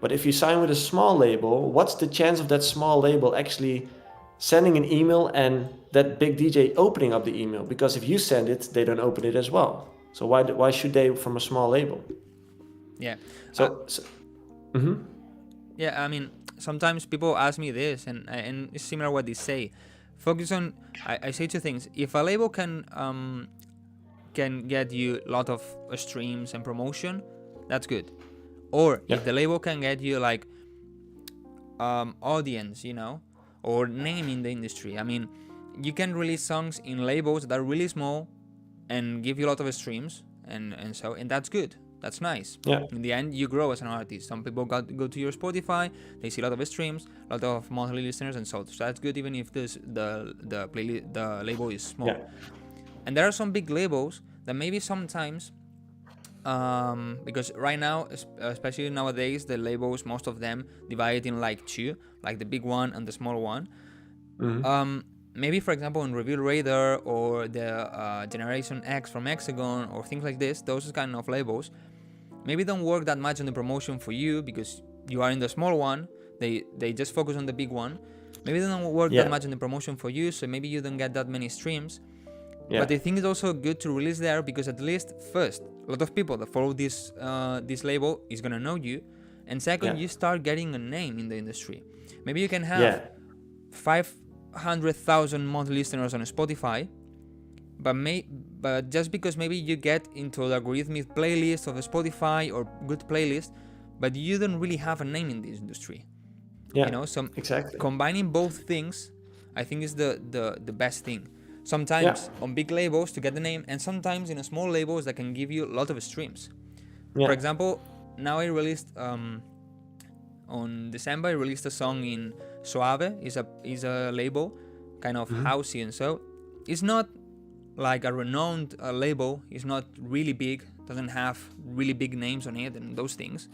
But if you sign with a small label, what's the chance of that small label actually sending an email and that big DJ opening up the email? Because if you send it, they don't open it as well. So why should they from a small label?
Yeah. Yeah, I mean, sometimes people ask me this, and it's similar what they say. Focus on. I say 2 things. If a label can get you a lot of streams and promotion, that's good. Or if the label can get you like audience, you know, or name in the industry. I mean, you can release songs in labels that are really small and give you a lot of streams, and that's good. That's nice.
Yeah.
In the end, you grow as an artist. Some people go to your Spotify, they see a lot of streams, a lot of monthly listeners, and so that's good, even if the label is small.
Yeah.
And there are some big labels that maybe sometimes, because right now, especially nowadays, the labels, most of them divide in like two, like the big one and the small one. Maybe, for example, in Reveal Radar or the Generation X from Hexagon or things like this, those kind of labels maybe don't work that much on the promotion for you because you are in the small one. They just focus on the big one. Maybe they don't work that much on the promotion for you, so maybe you don't get that many streams. Yeah. But I think it's also good to release there because at least first, a lot of people that follow this label is gonna know you, and second, you start getting a name in the industry. Maybe you can have 500,000 monthly listeners on Spotify, but just because maybe you get into the algorithmic playlist of Spotify or good playlist, but you don't really have a name in this industry.
Yeah,
you know, so
exactly.
Combining both things, I think is the best thing. Sometimes on big labels to get the name, and sometimes in small labels that can give you a lot of streams. For example, now I released on December I released a song in Suave. Is a label, kind of housey, and so it's not like a renowned label. It's not really big. Doesn't have really big names on it and those things.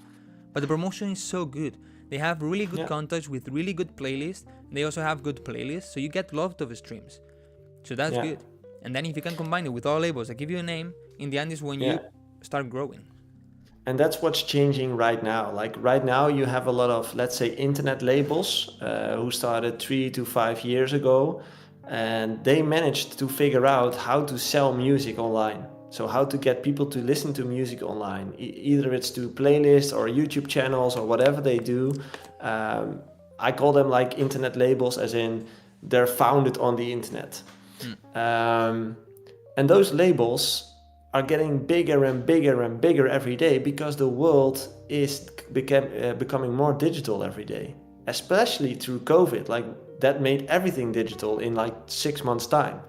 But the promotion is so good. They have really good contacts with really good playlists. They also have good playlists, so you get a lot of streams. So that's good. And then if you can combine it with all labels that give you a name, in the end is when you start growing.
And that's what's changing right now. Like right now you have a lot of, let's say, internet labels who started 3 to 5 years ago, and they managed to figure out how to sell music online. So how to get people to listen to music online, either it's through playlists or YouTube channels or whatever they do. I call them like internet labels, as in they're founded on the internet. And those labels are getting bigger and bigger and bigger every day because the world is becoming more digital every day, especially through COVID. Like that made everything digital in like 6 months' time.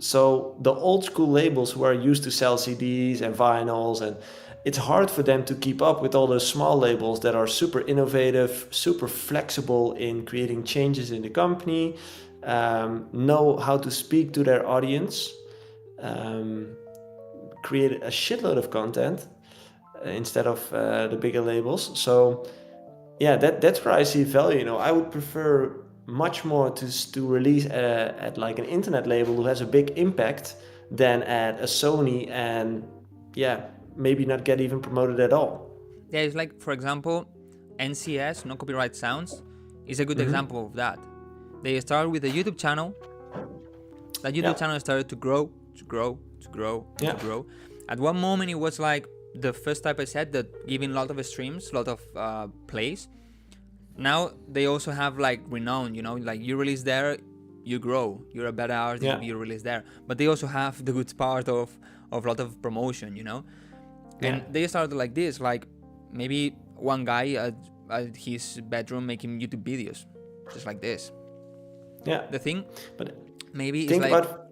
So the old school labels who are used to sell CDs and vinyls, and it's hard for them to keep up with all those small labels that are super innovative, super flexible in creating changes in the company, know how to speak to their audience, create a shitload of content instead of the bigger labels. So yeah, that's where I see value. You know, I would prefer much more to release at like an internet label who has a big impact than at a Sony and maybe not get even promoted at all.
Yeah, it's like, for example, NCS, No Copyright Sounds, is a good example of that. They started with a YouTube channel. That YouTube channel started to grow. At one moment, it was like the first type I said that giving a lot of streams, a lot of plays. Now they also have like renown, you know, like you release there, you grow. You're a better artist if you release there. But they also have the good part of a lot of promotion, you know. And they started like this, like maybe one guy at his bedroom making YouTube videos, just like this.
Yeah.
The thing,
but
maybe
think
it's like,
about.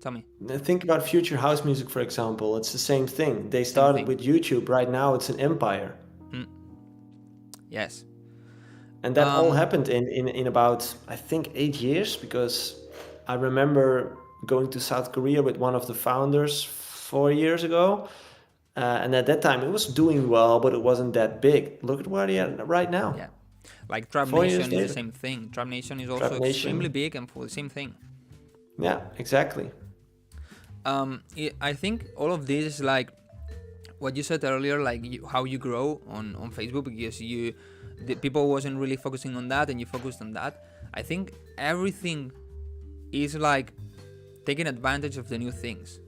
Tell me.
Think about future house music, for example. It's the same thing. They started with YouTube. Right now, it's an empire.
Yes.
And that all happened in about, I think, 8 years, because I remember going to South Korea with one of the founders 4 years ago. And at that time, it was doing well, but it wasn't that big. Look at where they are right now.
Yeah. Like Trap Nation is the same thing. Trap Nation is also extremely big and for the same thing.
Yeah, exactly.
I think all of this is like what you said earlier, like how you grow on Facebook, because the people wasn't really focusing on that and you focused on that. I think everything is like taking advantage of the new things.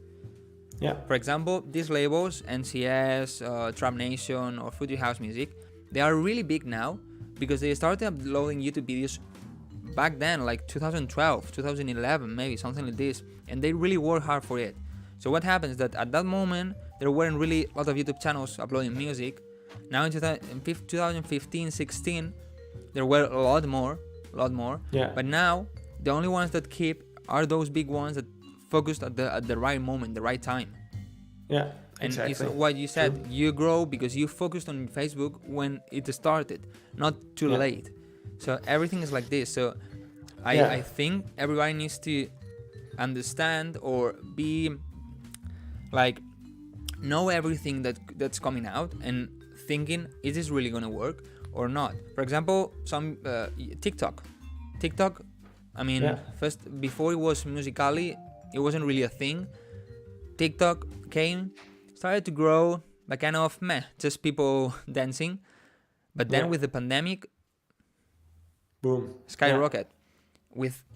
Yeah.
For example, these labels, NCS, Trap Nation or Future House Music, they are really big now because they started uploading YouTube videos back then, like 2012, 2011, maybe something like this, and they really worked hard for it. So what happens that at that moment there weren't really a lot of YouTube channels uploading music. Now in 2015, 16, there were a lot more. Yeah. But now the only ones that keep are those big ones that focused at the right moment, the right time.
Yeah,
And it's
Exactly.
what you said.
True.
You grow because you focused on Facebook when it started, not too
Yeah.
late. So everything is like this. So
Yeah.
I think everybody needs to understand or be like know everything that's coming out and thinking, is this really gonna work or not? For example, some TikTok. I mean,
Yeah.
first before it was Musical.ly, it wasn't really a thing. TikTok came, started to grow, like kind of meh, just people dancing. But then
Yeah.
with the pandemic,
Boom.
skyrocket.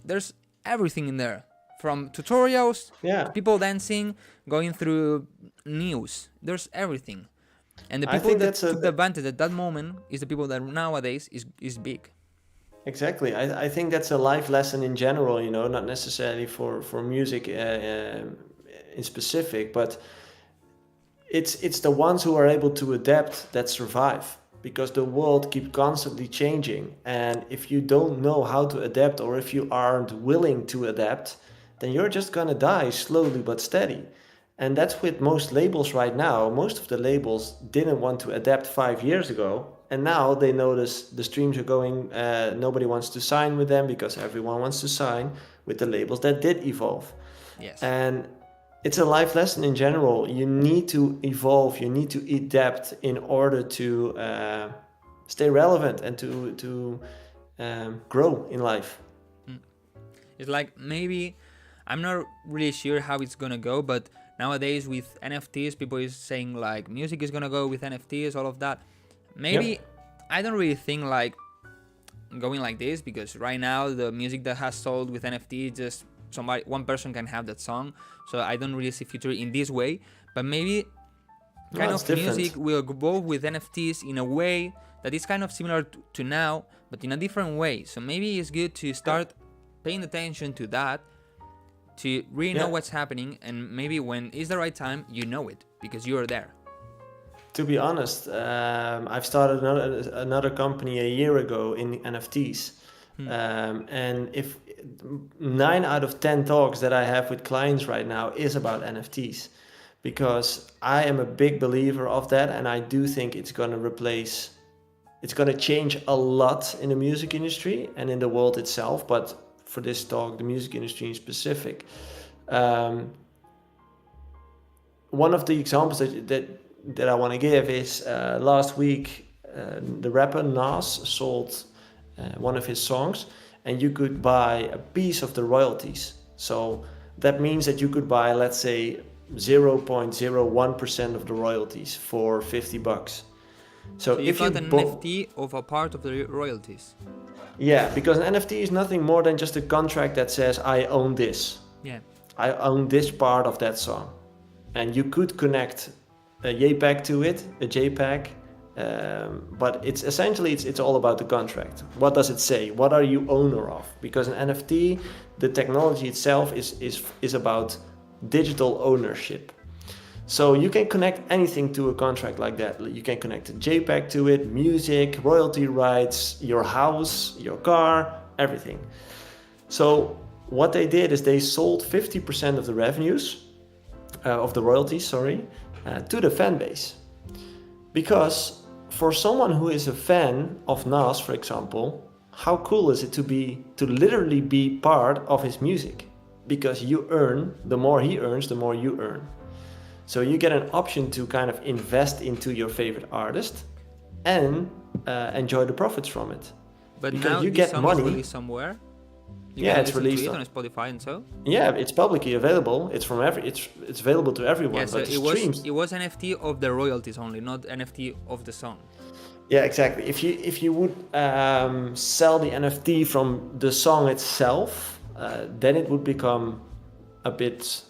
There's everything in there, from tutorials,
Yeah.
people dancing, going through news. There's everything. And the
I
people
think
that
that's
took the advantage at that moment is the people that nowadays is big.
Exactly. I think that's a life lesson in general, you know, not necessarily for music in specific, but it's the ones who are able to adapt that survive, because the world keeps constantly changing. And if you don't know how to adapt, or if you aren't willing to adapt, then you're just gonna die slowly but steady. And that's with most labels right now. Most of the labels didn't want to adapt 5 years ago, and now they notice the streams are going, nobody wants to sign with them because everyone wants to sign with the labels that did evolve.
Yes.
And it's a life lesson in general. You need to evolve, you need to adapt in order to stay relevant and to grow in life.
It's like, maybe, I'm not really sure how it's gonna go, but nowadays with NFTs, people is saying like music is gonna go with NFTs, all of that. Maybe,
Yep.
I don't really think like going like this, because right now the music that has sold with NFT, just one person can have that song. So I don't really see future in this way. But maybe kind
it's
of
different.
music will go with NFTs in a way that is kind of similar to now, but in a different way. So maybe it's good to start paying attention to that, to really know
Yeah.
what's happening, and maybe when is the right time, you know it because you're there.
To be honest, I've started another company a year ago in NFTs. And if 9 out of 10 talks that I have with clients right now is about NFTs, because I am a big believer of that, and I do think it's going to change a lot in the music industry and in the world itself. But for this talk, the music industry in specific, one of the examples that I want to give is last week, the rapper Nas sold one of his songs, and you could buy a piece of the royalties. So that means that you could buy, let's say, 0.01% of the royalties for $50. So
You
if you
got an
bought,
NFT of a part of the royalties.
yeah, because an NFT is nothing more than just a contract that says I own this.
Yeah.
I own this part of that song. And you could connect a JPEG to it, a JPEG, but it's essentially it's all about the contract. What does it say? What are you owner of? Because an NFT, the technology itself is about digital ownership. So you can connect anything to a contract like that. You can connect a JPEG to it, music, royalty rights, your house, your car, everything. So what they did is they sold 50% of the revenues, of the royalties, to the fan base. Because for someone who is a fan of Nas, for example, how cool is it to literally be part of his music? Because you earn, the more he earns, the more you earn. So you get an option to kind of invest into your favorite artist and enjoy the profits from it.
But
Because
now
you
this
get
song
money.
is released somewhere. You
Yeah,
can
it's
listen to
released
it
on-
on Spotify and so.
Yeah, it's publicly available. It's from it's available to everyone.
Yeah, so
but the streams.
it was NFT of the royalties only, not NFT of the song.
Yeah, exactly. If you would sell the NFT from the song itself, then it would become a bit,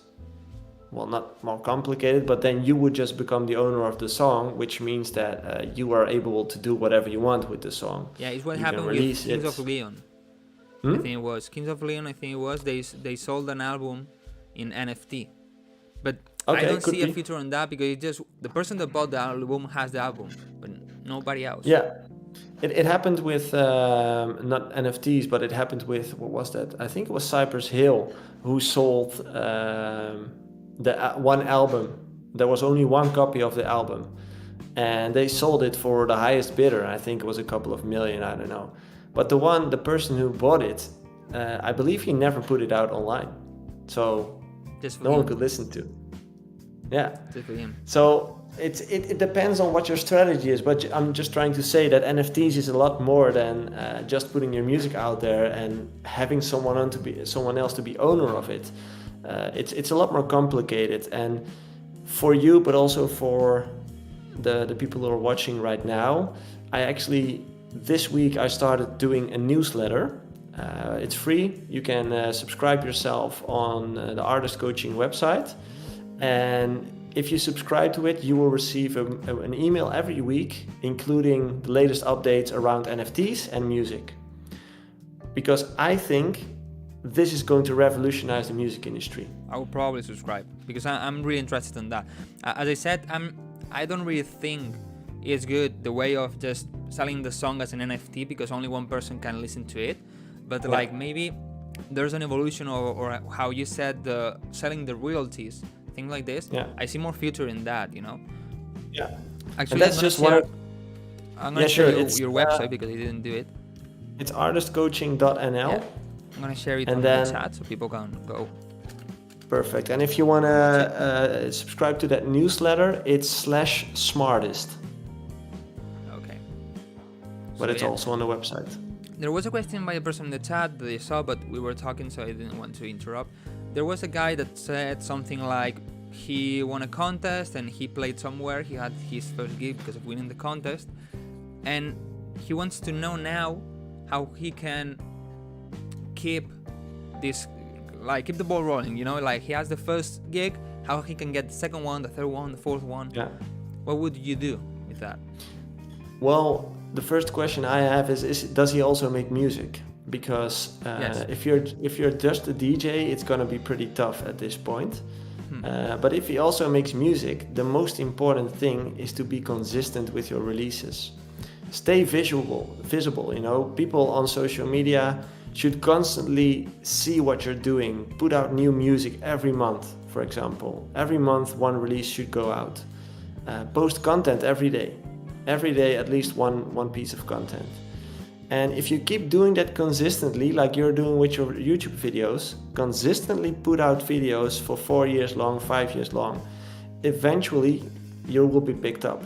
well, not more complicated, but then you would just become the owner of the song, which means that you are able to do whatever you want with the song.
Yeah, it's what
You can
happened with
release
Kings
it.
of Leon.
Hmm?
I think it was Kings of Leon. I think it was they sold an album in NFT, but I
Okay,
don't
could
see a
be.
future on that because it just the person that bought the album has the album, but nobody else.
Yeah, it happened with not NFTs, but it happened with, what was that? I think it was Cypress Hill, who sold the one album there was only one copy of the album, and they sold it for the highest bidder. I think it was a couple of million, I don't know. But the person who bought it, I believe he never put it out online, so no one could listen to. Yeah.
Just for him.
So it depends on what your strategy is, but I'm just trying to say that NFTs is a lot more than just putting your music out there and having someone else to be owner of it. It's a lot more complicated, and for you, but also for the people who are watching right now, this week I started doing a newsletter. It's free. You can subscribe yourself on the Artist Coaching website, and if you subscribe to it, you will receive an email every week, including the latest updates around NFTs and music. Because I think this is going to revolutionize the music industry.
I will probably subscribe because I'm really interested in that. As I said, I don't really think it's good the way of just selling the song as an NFT because only one person can listen to it. But like maybe there's an evolution or how you said selling the royalties, things like this.
Yeah.
I see more future in that, you know.
Yeah.
Actually,
and that's just one.
I'm gonna share your website because I didn't do it.
It's artistcoaching.nl.
Yeah. I'm gonna share it
and
on
then,
the chat so people can go.
Perfect. And if you wanna subscribe to that newsletter, it's /smartest.
Okay.
But it's also on the website.
There was a question by a person in the chat that I saw, but we were talking, so I didn't want to interrupt. There was a guy that said something like he won a contest and he played somewhere. He had his first gig because of winning the contest, and he wants to know now how he can keep the ball rolling. You know, like he has the first gig, how he can get the second one, the third one, the fourth one.
Yeah.
What would you do with that?
Well, the first question I have is does he also make music? Because
yes.
if you're just a DJ, it's gonna be pretty tough at this point. But if he also makes music, the most important thing is to be consistent with your releases. Stay visible. You know, people on social media should constantly see what you're doing. Put out new music every month, for example. Every month, one release should go out. Post content every day. Every day, at least one piece of content. And if you keep doing that consistently, like you're doing with your YouTube videos, consistently put out videos for 4 years long, 5 years long, eventually you will be picked up.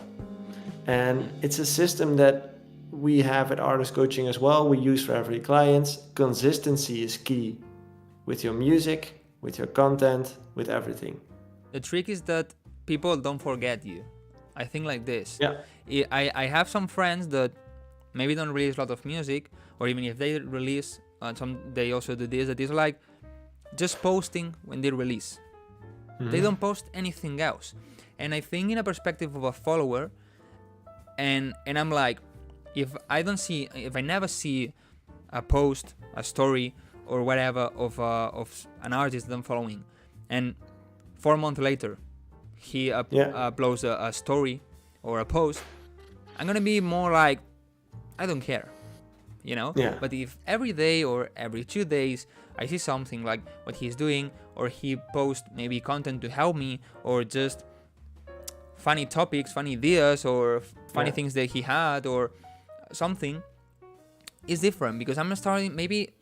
And it's a system that we have at Artist Coaching as well. We use for every client. Consistency is key with your music, with your content, with everything.
The trick is that people don't forget you. I think like this.
Yeah.
I have some friends that maybe don't release a lot of music, or even if they release, they also do this. That is like just posting when they release. Mm-hmm. They don't post anything else. And I think in a perspective of a follower, and I'm like, if I never see a post, a story, or whatever of an artist that I'm following, and 4 months later, he uploads a story or a post, I'm gonna be more like, I don't care, you know?
Yeah.
But if every day or every 2 days I see something like what he's doing, or he posts maybe content to help me, or just funny topics, funny ideas, or funny things that he had, or something, is different because I'm starting. Maybe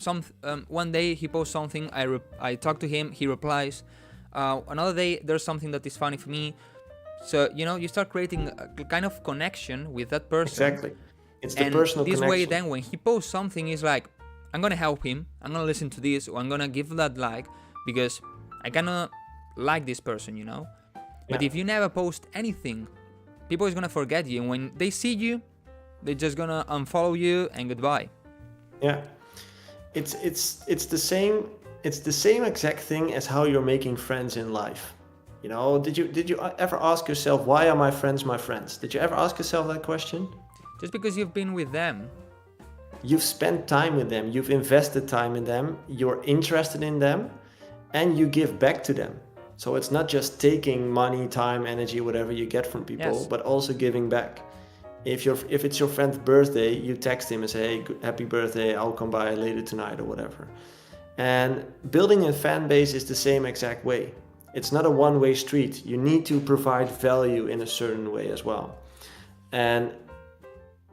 one day he posts something, I talk to him, he replies. Another day there's something that is funny for me. So you know, you start creating a kind of connection with that person.
Exactly. It's the personal
this
connection.
way, then when he posts something, it's like, I'm gonna help him, I'm gonna listen to this, or I'm gonna give that like, because I kinda like this person, you know? But if you never post anything, people is gonna forget you, and when they see you, they're just gonna unfollow you and goodbye.
Yeah. It's the same exact thing as how you're making friends in life. You know, did you ever ask yourself, why are my friends my friends? Did you ever ask yourself that question?
Just because you've been with them.
You've spent time with them, you've invested time in them, you're interested in them, and you give back to them. So it's not just taking money, time, energy, whatever you get from people, but also giving back. If it's your friend's birthday, you text him and say, hey, happy birthday, I'll come by later tonight or whatever. And building a fan base is the same exact way. It's not a one-way street. You need to provide value in a certain way as well. And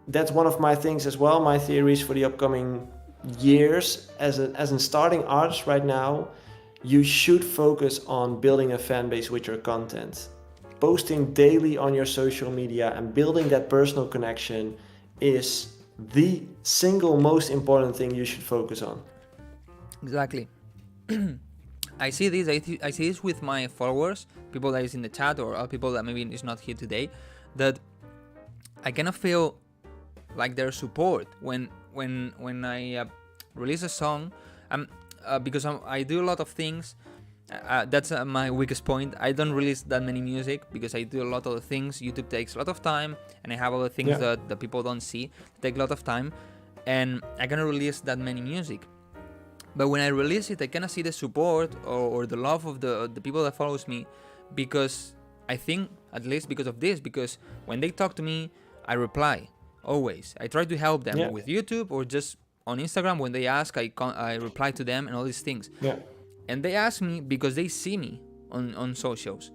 that's one of my things as well, my theories for the upcoming years. As a starting artist right now, you should focus on building a fan base with your content. Posting daily on your social media and building that personal connection is the single most important thing you should focus on.
Exactly. I see this with my followers, people that is in the chat, or other people that maybe is not here today, that I kind of feel like their support when I release a song. Because I do a lot of things. That's my weakest point. I don't release that many music because I do a lot of things. YouTube takes a lot of time, and I have other things that the people don't see. Take a lot of time, and I cannot release that many music. But when I release it, I kind of see the support or the love of the people that follows me, because I think, at least because of this, because when they talk to me, I reply always. I try to help them with YouTube or just on Instagram. When they ask, I reply to them and all these things. And they ask me because they see me on socials.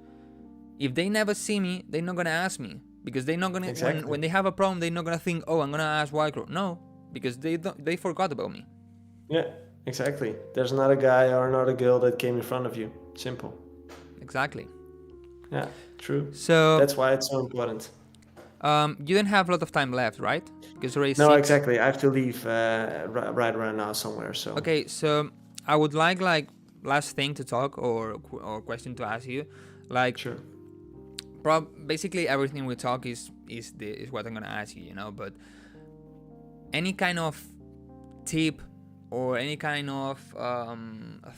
If they never see me, they're not gonna ask me, because they're not gonna when they have a problem, they're not gonna think, oh, I'm gonna ask Wildcrow. No, because they forgot about me.
Yeah, exactly. There's not a guy or another girl that came in front of you. Simple.
Exactly.
Yeah, true.
So
that's why it's so important.
You don't have a lot of time left, right? Because already
no,
6.
Exactly. I have to leave right around now somewhere. So
okay, so I would like last thing to talk or question to ask you, like
sure.
Basically everything we talk is what I'm gonna ask you, you know. But any kind of tip or any kind of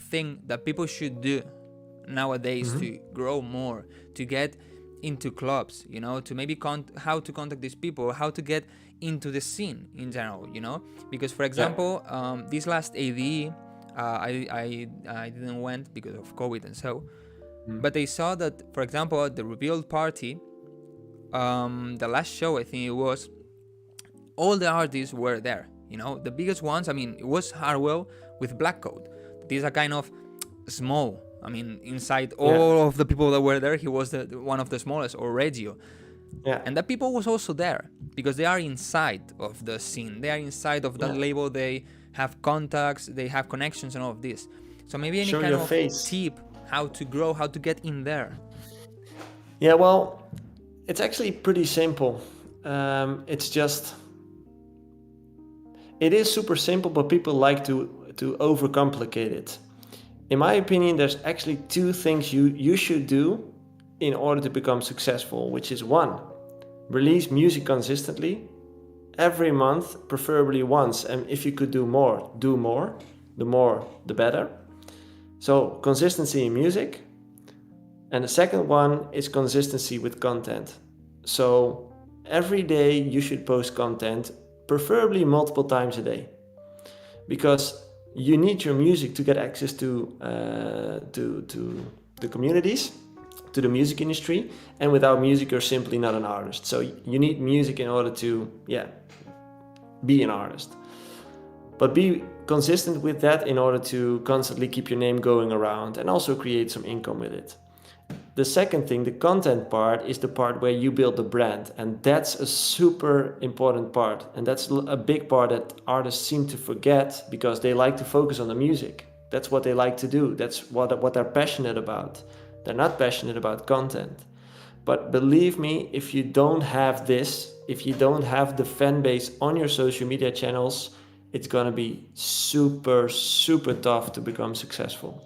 thing that people should do nowadays to grow more, to get into clubs, you know, to maybe how to contact these people, how to get into the scene in general, you know. Because for example, this last ADE, I didn't went because of COVID and so, but I saw that, for example, at the revealed party, the last show I think it was, all the artists were there, you know, the biggest ones. I mean, it was Harwell with Black Coat. These are kind of small. I mean, inside all of the people that were there, he was one of the smallest, or Regio.
Yeah.
And the people was also there because they are inside of the scene. They are inside of that label. They have contacts, they have connections and all of this. So maybe any kind of tip, how to grow, how to get in there.
Yeah, well, it's actually pretty simple. It's just, it is super simple, but people like to overcomplicate it. In my opinion, there's actually 2 things you should do in order to become successful, which is 1, release music consistently every month, preferably once. And if you could do more. The more, the better. So consistency in music. And the second one is consistency with content. So every day you should post content, preferably multiple times a day, because you need your music to get access to the communities, to the music industry, and without music you're simply not an artist. So you need music in order to be an artist. But be consistent with that in order to constantly keep your name going around and also create some income with it. The second thing, the content part, is the part where you build the brand, and that's a super important part, and that's a big part that artists seem to forget because they like to focus on the music. That's what they like to do. That's what they're passionate about. They're not passionate about content. But believe me, if you don't have this, if you don't have the fan base on your social media channels, it's gonna be super, super tough to become successful.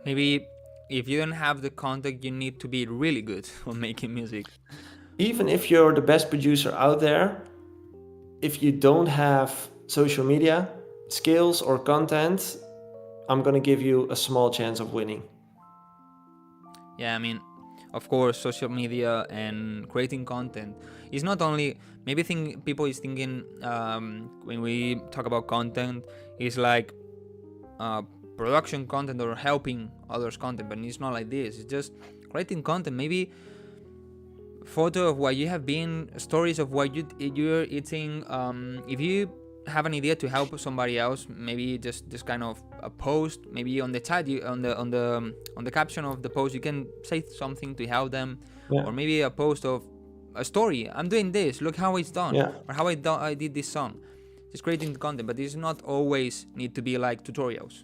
Maybe if you don't have the contact, you need to be really good on making music.
Even if you're the best producer out there, if you don't have social media skills or content, I'm gonna give you a small chance of winning.
Yeah, I mean, of course, social media and creating content is not only, maybe people is thinking when we talk about content, is like production content or helping others content, but it's not like this. It's just creating content, maybe photo of what you have been, stories of what you're eating. If you have an idea to help somebody else, maybe just this kind of a post, maybe on the chat, on the caption of the post, you can say something to help them, or maybe a post of a story. I'm doing this. Look how it's done, or how I did this song. Just creating the content, but this not always need to be like tutorials.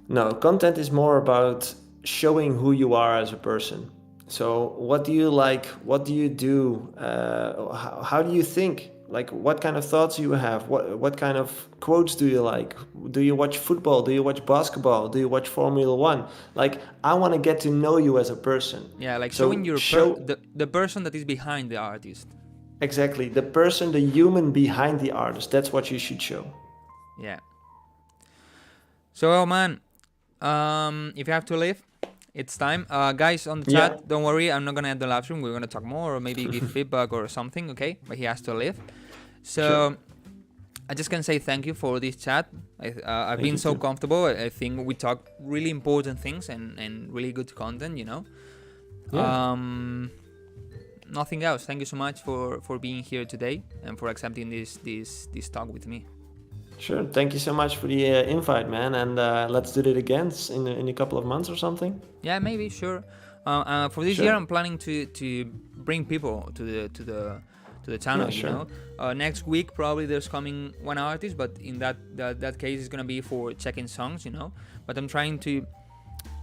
No, content is more about showing who you are as a person. So what do you like? What do you do? How do you think? Like, what kind of thoughts do you have? What kind of quotes do you like? Do you watch football? Do you watch basketball? Do you watch Formula One? Like, I want to get to know you as a person.
Yeah, like
so
showing the person that is behind the artist.
Exactly, the person, the human behind the artist. That's what you should show.
Yeah. So, man, if you have to leave, it's time. Guys on the chat, don't worry, I'm not gonna end the live stream. We're gonna talk more, or maybe give feedback or something, okay? But he has to leave. So I just can say thank you for this chat. I've been so comfortable. I think we talked really important things and really good content, you know. Nothing else. Thank you so much for being here today and for accepting this talk with me.
Sure. Thank you so much for the invite, man. And let's do it again in a couple of months or something.
Yeah, maybe. Sure. For this year, I'm planning to bring people to the channel. You know, next week probably there's coming one artist, but in that case, it's gonna be for checking songs. You know, but I'm trying to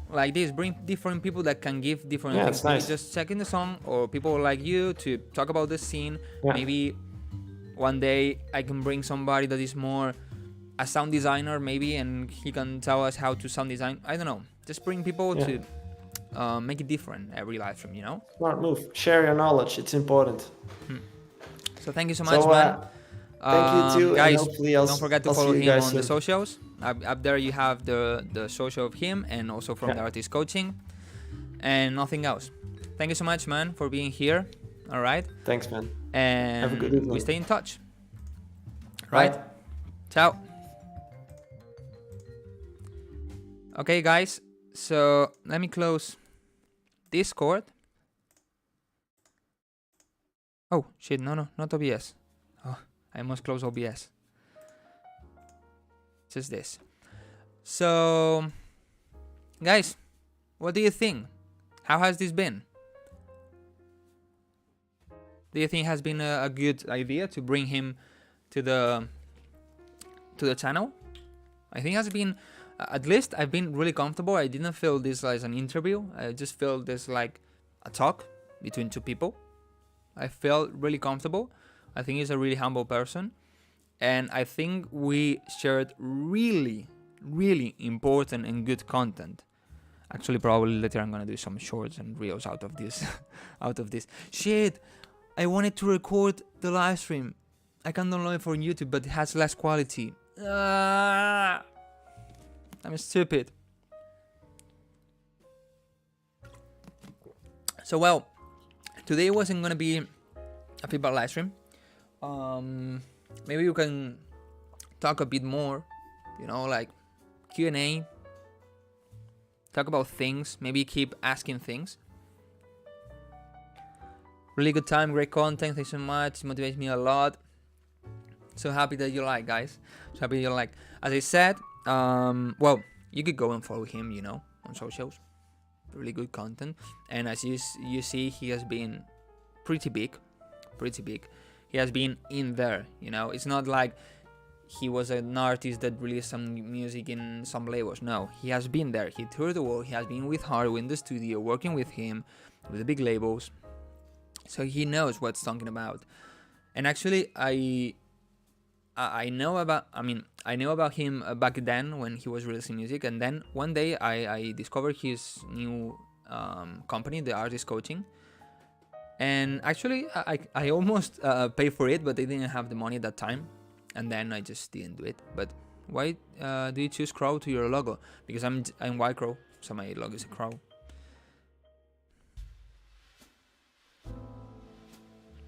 like this bring different people that can give different things. Nice. Just checking the song, or people like you to talk about the scene. Maybe one day I can bring somebody that is more a sound designer, maybe, and he can tell us how to sound design. I don't know. Just bring people to make it different every live stream, you know?
Smart move. Share your knowledge. It's important.
So thank you so much, man.
Thank you too,
guys.
Hopefully
don't forget to follow him on
soon.
the socials. Up there you have the social of him, and also from the artist coaching, and nothing else. Thank you so much, man, for being here. All right.
Thanks, man.
And
have a good evening.
We stay in touch. Right. Ciao. Okay, guys. So let me close Discord. Oh shit! No, not OBS. Oh, I must close OBS. Just this. So, guys, what do you think? How has this been? Do you think it has been a good idea to bring him to the channel? I think it has been, at least I've been really comfortable. I didn't feel this as an interview. I just felt this like a talk between two people. I felt really comfortable. I think he's a really humble person. And I think we shared really, really important and good content. Actually, probably later I'm gonna do some shorts and reels out of this. Shit! I wanted to record the live stream. I can download it for YouTube, but it has less quality. I'm stupid. So well, today wasn't gonna be a feedback live stream. Maybe you can talk a bit more, you know, like Q&A. Talk about things. Maybe keep asking things. Really good time, great content. Thanks so much. It motivates me a lot. So happy that you like, guys. So happy you like. As I said, well, you could go and follow him, you know, on socials. Really good content. And as you see, he has been pretty big. He has been in there, you know. It's not like he was an artist that released some music in some labels. No, he has been there. He toured the world. He has been with Harlow in the studio, working with him, with the big labels. So he knows what's talking about. And actually, I know about him back then when he was releasing music. And then one day I discovered his new company, the artist coaching. And actually, I almost paid for it, but I didn't have the money at that time. And then I just didn't do it. But why do you choose crow to your logo? Because I'm Wildcrow, so my logo is a crow.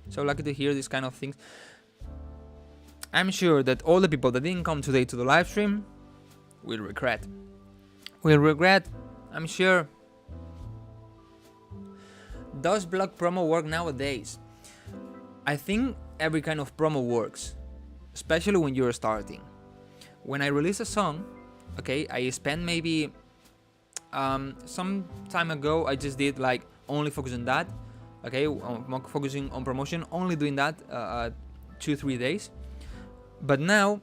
So lucky to hear these kind of things. I'm sure that all the people that didn't come today to the live stream will regret. I'm sure. Does blog promo work nowadays? I think every kind of promo works. especially when you're starting. When I release a song, okay, I spend maybe some time ago I just did like only focus on that, okay, focusing on promotion, only doing that 2-3 days. But now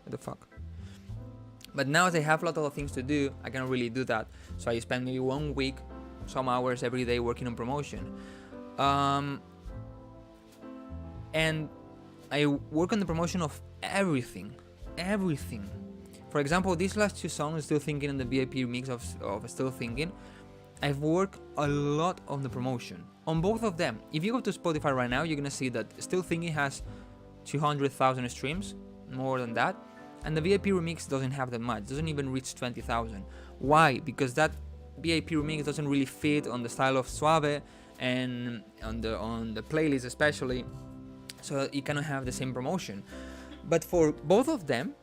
what the fuck, but now as I have a lot of things to do, I can't really do that. So I spend maybe 1 week, some hours every day working on promotion, and I work on the promotion of everything. For example, these last 2 songs, Still Thinking and the VIP remix of Still Thinking, I've worked a lot on the promotion on both of them. If you go to Spotify right now, you're gonna see that Still Thinking has 200,000 streams, more than that, and the VIP remix doesn't have that much, doesn't even reach 20,000. Why? Because that VIP remix doesn't really fit on the style of Suave and on the playlist especially, so it cannot have the same promotion. But for both of them,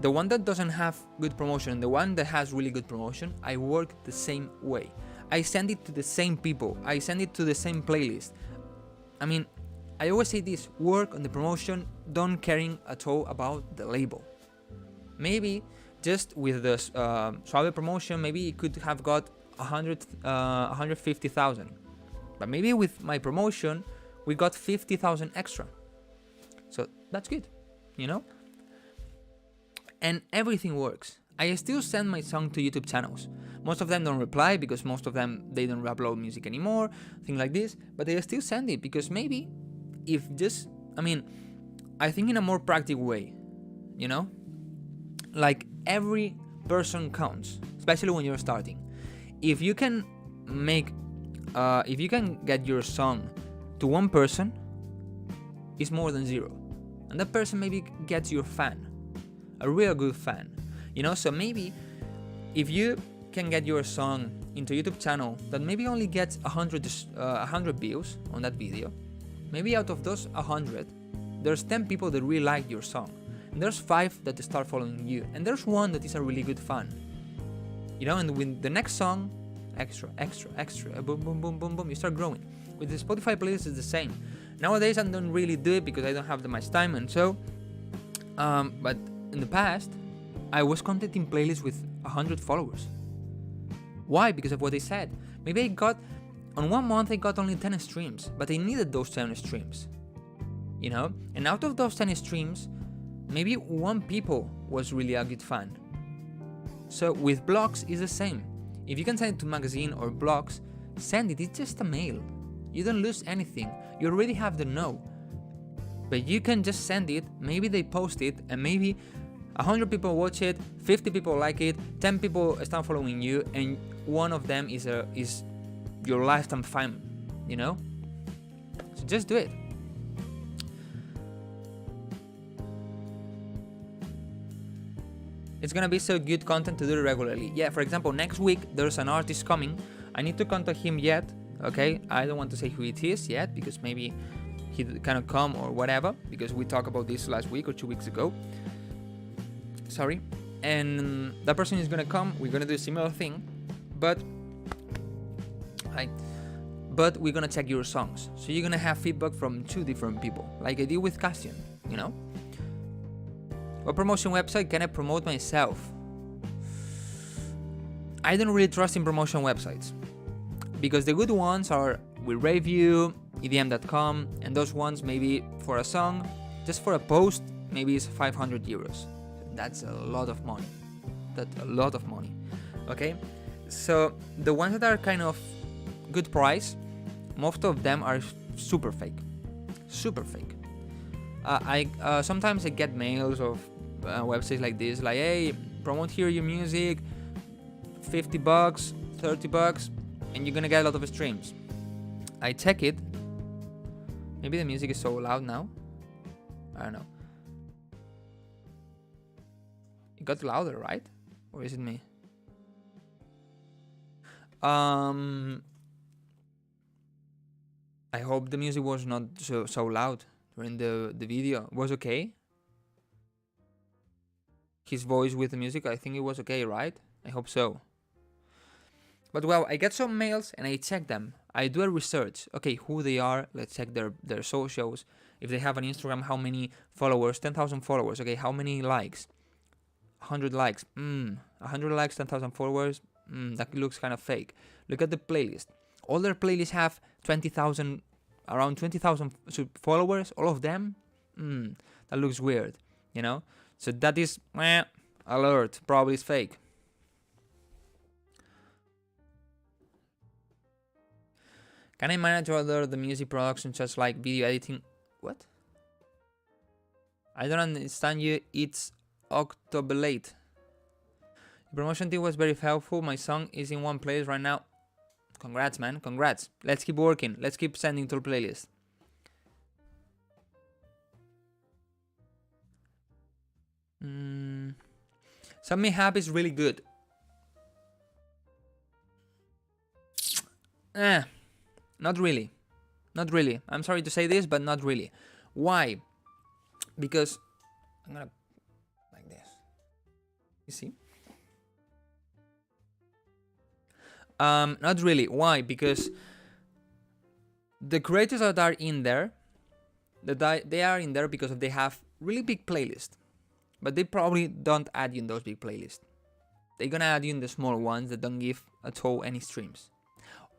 the one that doesn't have good promotion and the one that has really good promotion, I work the same way. I send it to the same people. I send it to the same playlist. I mean, I always say this: work on the promotion, don't caring at all about the label. Maybe just with the Suave promotion, maybe it could have got 150,000. But maybe with my promotion, we got 50,000 extra. So that's good, you know? And everything works. I still send my song to YouTube channels. Most of them don't reply because most of them, they don't upload music anymore, things like this, but I still send it because maybe if just, I mean, I think in a more practical way, you know? Like every person counts, especially when you're starting. If you can get your song to one person, it's more than 0. And that person maybe gets your fan, a real good fan, you know? So maybe if you can get your song into YouTube channel that maybe only gets 100 views on that video, maybe out of those 100, there's 10 people that really like your song, and there's 5 that start following you, and there's 1 that is a really good fan, you know? And with the next song, extra, boom, boom, boom, boom, boom, you start growing. With the Spotify playlist, it's the same. Nowadays, I don't really do it because I don't have that much time, and so, but in the past, I was contacting playlists with 100 followers. Why? Because of what I said. Maybe I got, on 1 month, I got only 10 streams, but I needed those 10 streams, you know? And out of those 10 streams, maybe 1 people was really a good fan. So with blogs, it's the same. If you can send it to magazine or blogs, send it. It's just a mail. You don't lose anything. You already have the no. But you can just send it, maybe they post it, and maybe 100 people watch it, 50 people like it, 10 people start following you, and 1 of them is your lifetime fan, you know? So just do it. It's gonna be so good content to do regularly. Yeah, for example, next week there's an artist coming. I need to contact him yet, okay? I don't want to say who it is yet because maybe he cannot come or whatever, because we talked about this last week or 2 weeks ago. Sorry. And that person is gonna come. We're gonna do a similar thing, but we're gonna check your songs. So you're gonna have feedback from 2 different people, like I did with Castian, you know? What promotion website can I promote myself? I don't really trust in promotion websites, because the good ones are We Rave You, EDM.com, and those ones maybe for a song, just for a post, maybe it's 500 euros. That's a lot of money. Okay? So the ones that are kind of good price, most of them are super fake. Sometimes I get mails of websites like this, like, hey, promote here your music, $50, $30, and you're gonna get a lot of streams. I check it. Maybe the music is so loud now. I don't know. It got louder, right? Or is it me? I hope the music was not so loud during the video. It was okay? His voice with the music, I think it was okay, right? I hope so. But well, I get some mails and I check them. I do a research. Okay, who they are, let's check their socials. If they have an Instagram, how many followers? 10,000 followers. Okay, how many likes? 100 likes. 100 likes, 10,000 followers. That looks kind of fake. Look at the playlist. All their playlists have 20,000, around 20,000 followers. All of them. That looks weird, you know. So that is alert. Probably is fake. Can I manage other the music production, such like video editing? What? I don't understand you. It's October late. The promotion team was very helpful. My song is in one place right now. Congrats, man. Congrats. Let's keep working. Let's keep sending to the playlist. Some Me Happy is really good. Not really. Not really. I'm sorry to say this, but not really. Why? Because I'm gonna like this. You see? Not really. Why? Because the creators that are in there, they are in there because they have really big playlists, but they probably don't add you in those big playlists. They're gonna add you in the small ones that don't give at all any streams.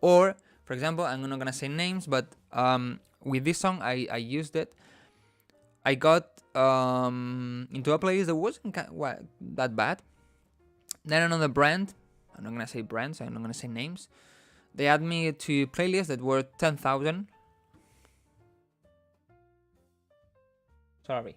Or, for example, I'm not gonna say names, but with this song, I used it. I got into a playlist that wasn't that bad. Then another brand, I'm not gonna say brands, I'm not gonna say names. They add me to playlists that were 10,000. Sorry.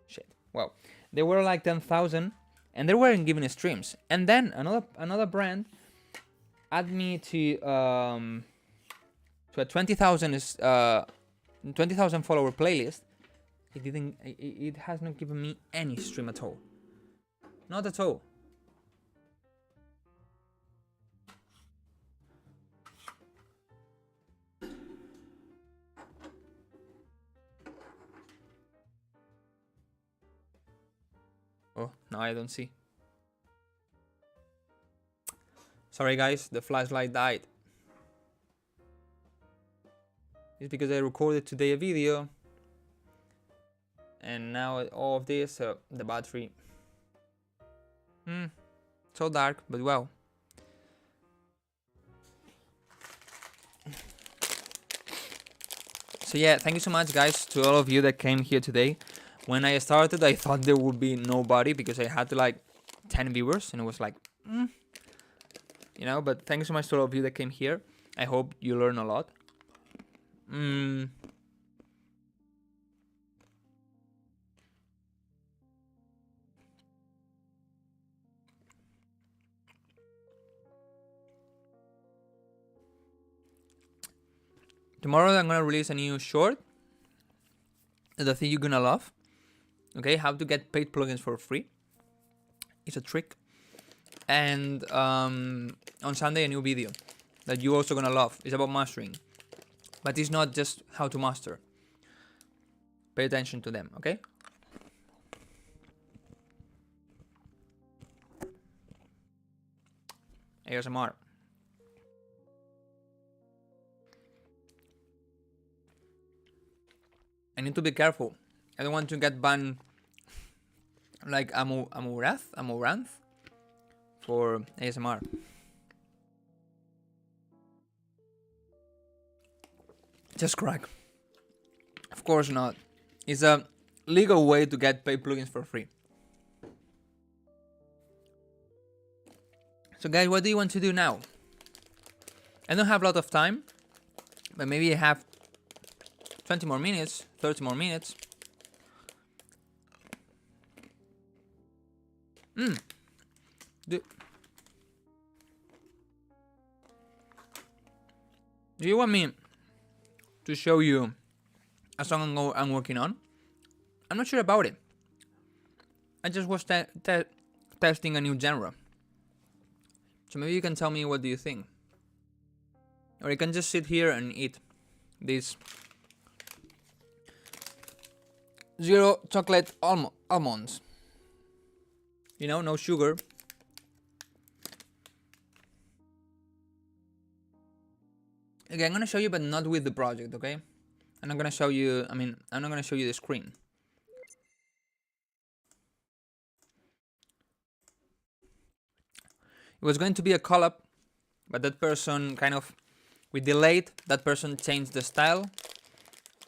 Shit. Well, they were like 10,000, and they weren't giving streams. And then another brand add me to a 20,000 follower playlist. It has not given me any stream at all. Not at all. Oh, now I don't see. Sorry guys, the flashlight died. It's because I recorded today a video. And now all of this, the battery. So dark, but well. So yeah, thank you so much guys to all of you that came here today. When I started, I thought there would be nobody because I had like 10 viewers and it was like, you know, but thank you so much to all of you that came here. I hope you learn a lot. Tomorrow I'm gonna release a new short that I think you're gonna love. Okay, how to get paid plugins for free. It's a trick. And on Sunday a new video that you also gonna love. It's about mastering, but it's not just how to master. Pay attention to them, okay? ASMR. I need to be careful. I don't want to get banned like Amoranth for ASMR. Just crack. Of course not. It's a legal way to get paid plugins for free. So guys, what do you want to do now? I don't have a lot of time, but maybe I have 20 more minutes, 30 more minutes. Do you want me to show you a song I'm working on? I'm not sure about it. I just was testing a new genre. So maybe you can tell me what do you think. Or you can just sit here and eat this zero chocolate almonds. You know, no sugar. Okay, I'm gonna show you, but not with the project, okay? I'm not gonna show you, I'm not gonna show you the screen. It was going to be a collab, but that person kind of, we delayed, that person changed the style.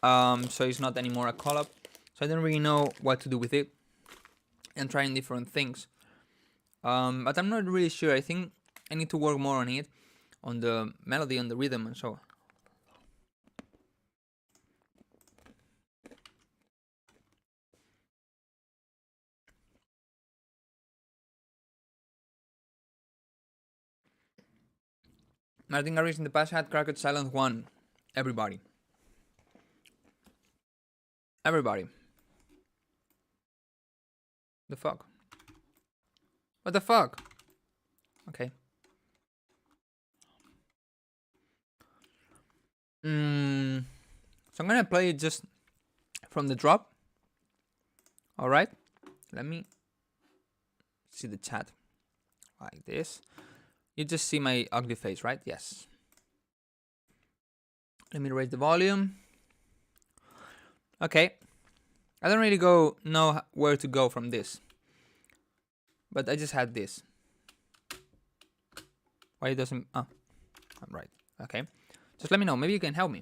So it's not anymore a collab. So I don't really know what to do with it. And trying different things. But I'm not really sure. I think I need to work more on it. On the melody, on the rhythm and so on. Martin Garrix in the past had Cracked Silent 1. Everybody. Everybody. The fuck? What the fuck? Okay. So I'm gonna play it just from the drop. Alright. Let me see the chat. Like this. You just see my ugly face, right? Yes. Let me raise the volume. Okay. I don't really know where to go from this. But I just had this. Why it doesn't... Oh, I'm right. Okay. Just let me know. Maybe you can help me.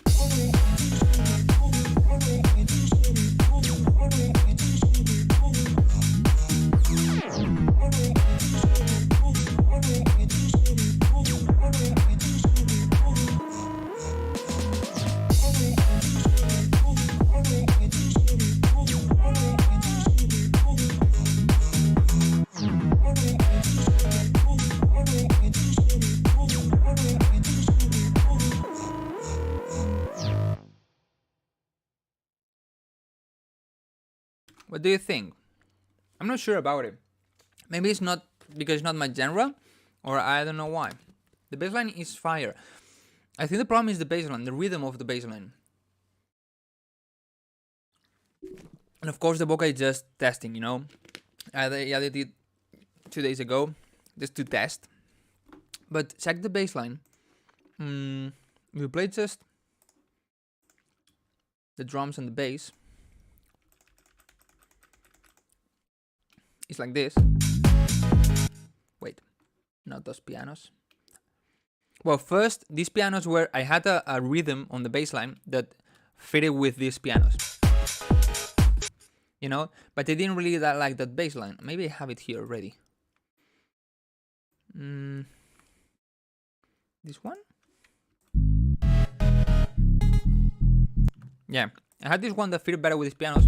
What do you think? I'm not sure about it. Maybe it's not because it's not my genre, or I don't know why. The bassline is fire. I think the problem is the bassline, the rhythm of the bassline. And of course the vocal is just testing, you know. I added it 2 days ago, just to test. But check the bassline. We played just the drums and the bass. It's like this. Wait, not those pianos. Well, first, these pianos were, I had a rhythm on the bass line that fitted with these pianos. You know, but I didn't really like that bass line. Maybe I have it here already. This one? Yeah, I had this one that fitted better with these pianos.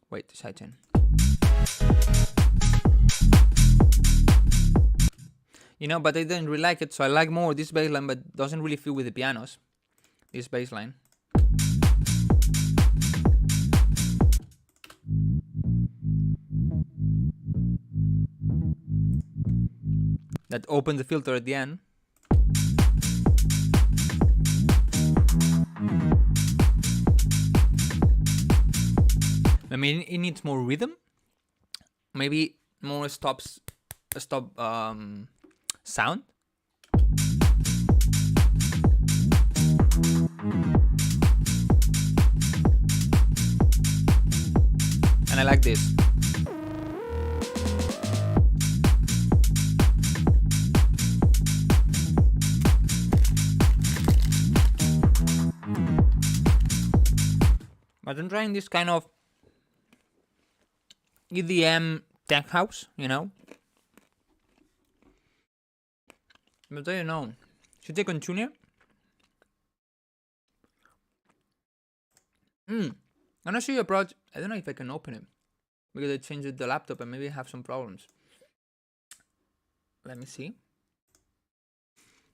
Wait, sidechain. You know, but I didn't really like it, so I like more this bassline, but doesn't really fit with the pianos. This bassline. That opened the filter at the end. I mean, it needs more rhythm. Maybe more stop sound. And I like this. But I'm trying this kind of EDM tech house, you know. But I don't know. Should I continue? I'm gonna show you a project. I don't know if I can open it because I changed the laptop and maybe I have some problems. Let me see.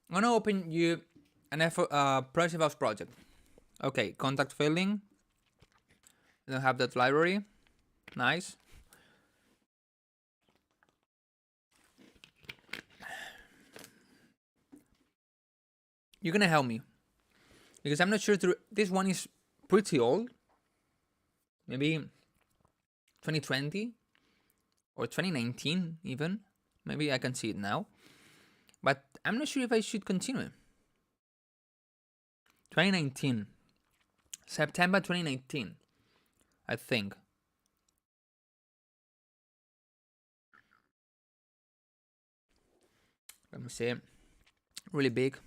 I'm gonna open you an Progressive House project. Okay, contact failing. I don't have that library. Nice. You're gonna help me because I'm not sure. This one is pretty old, maybe 2020 or 2019 even. Maybe I can see it now. But I'm not sure if I should continue. 2019. September 2019. I think. Let me see. Really big.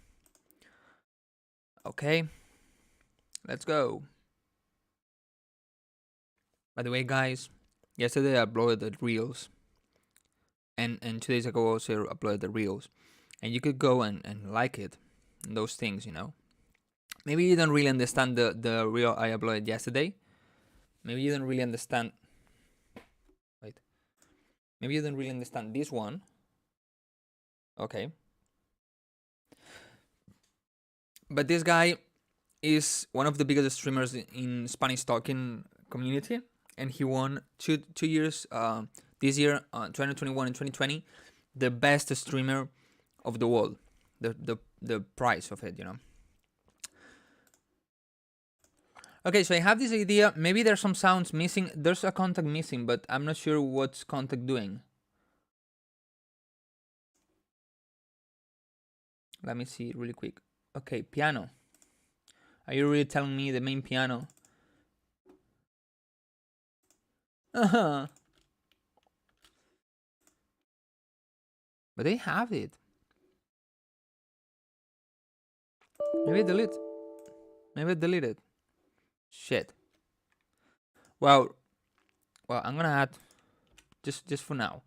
Okay. Let's go. By the way, guys, yesterday I uploaded the reels. And 2 days ago I also uploaded the reels. And you could go and like it. And those things, you know. Maybe you don't really understand the reel I uploaded yesterday. Maybe you don't really understand. Wait. Maybe you don't really understand this one. Okay. But this guy is one of the biggest streamers in Spanish talking community, and he won two years this year, 2021 and 2020, the best streamer of the world, the prize of it, you know. Okay, so I have this idea. Maybe there's some sounds missing. There's a contact missing, but I'm not sure what's contact doing. Let me see really quick. Okay, piano. Are you really telling me the main piano? Uh-huh. But they have it. Maybe I delete. Maybe I delete it. Shit. Well, I'm gonna add just for now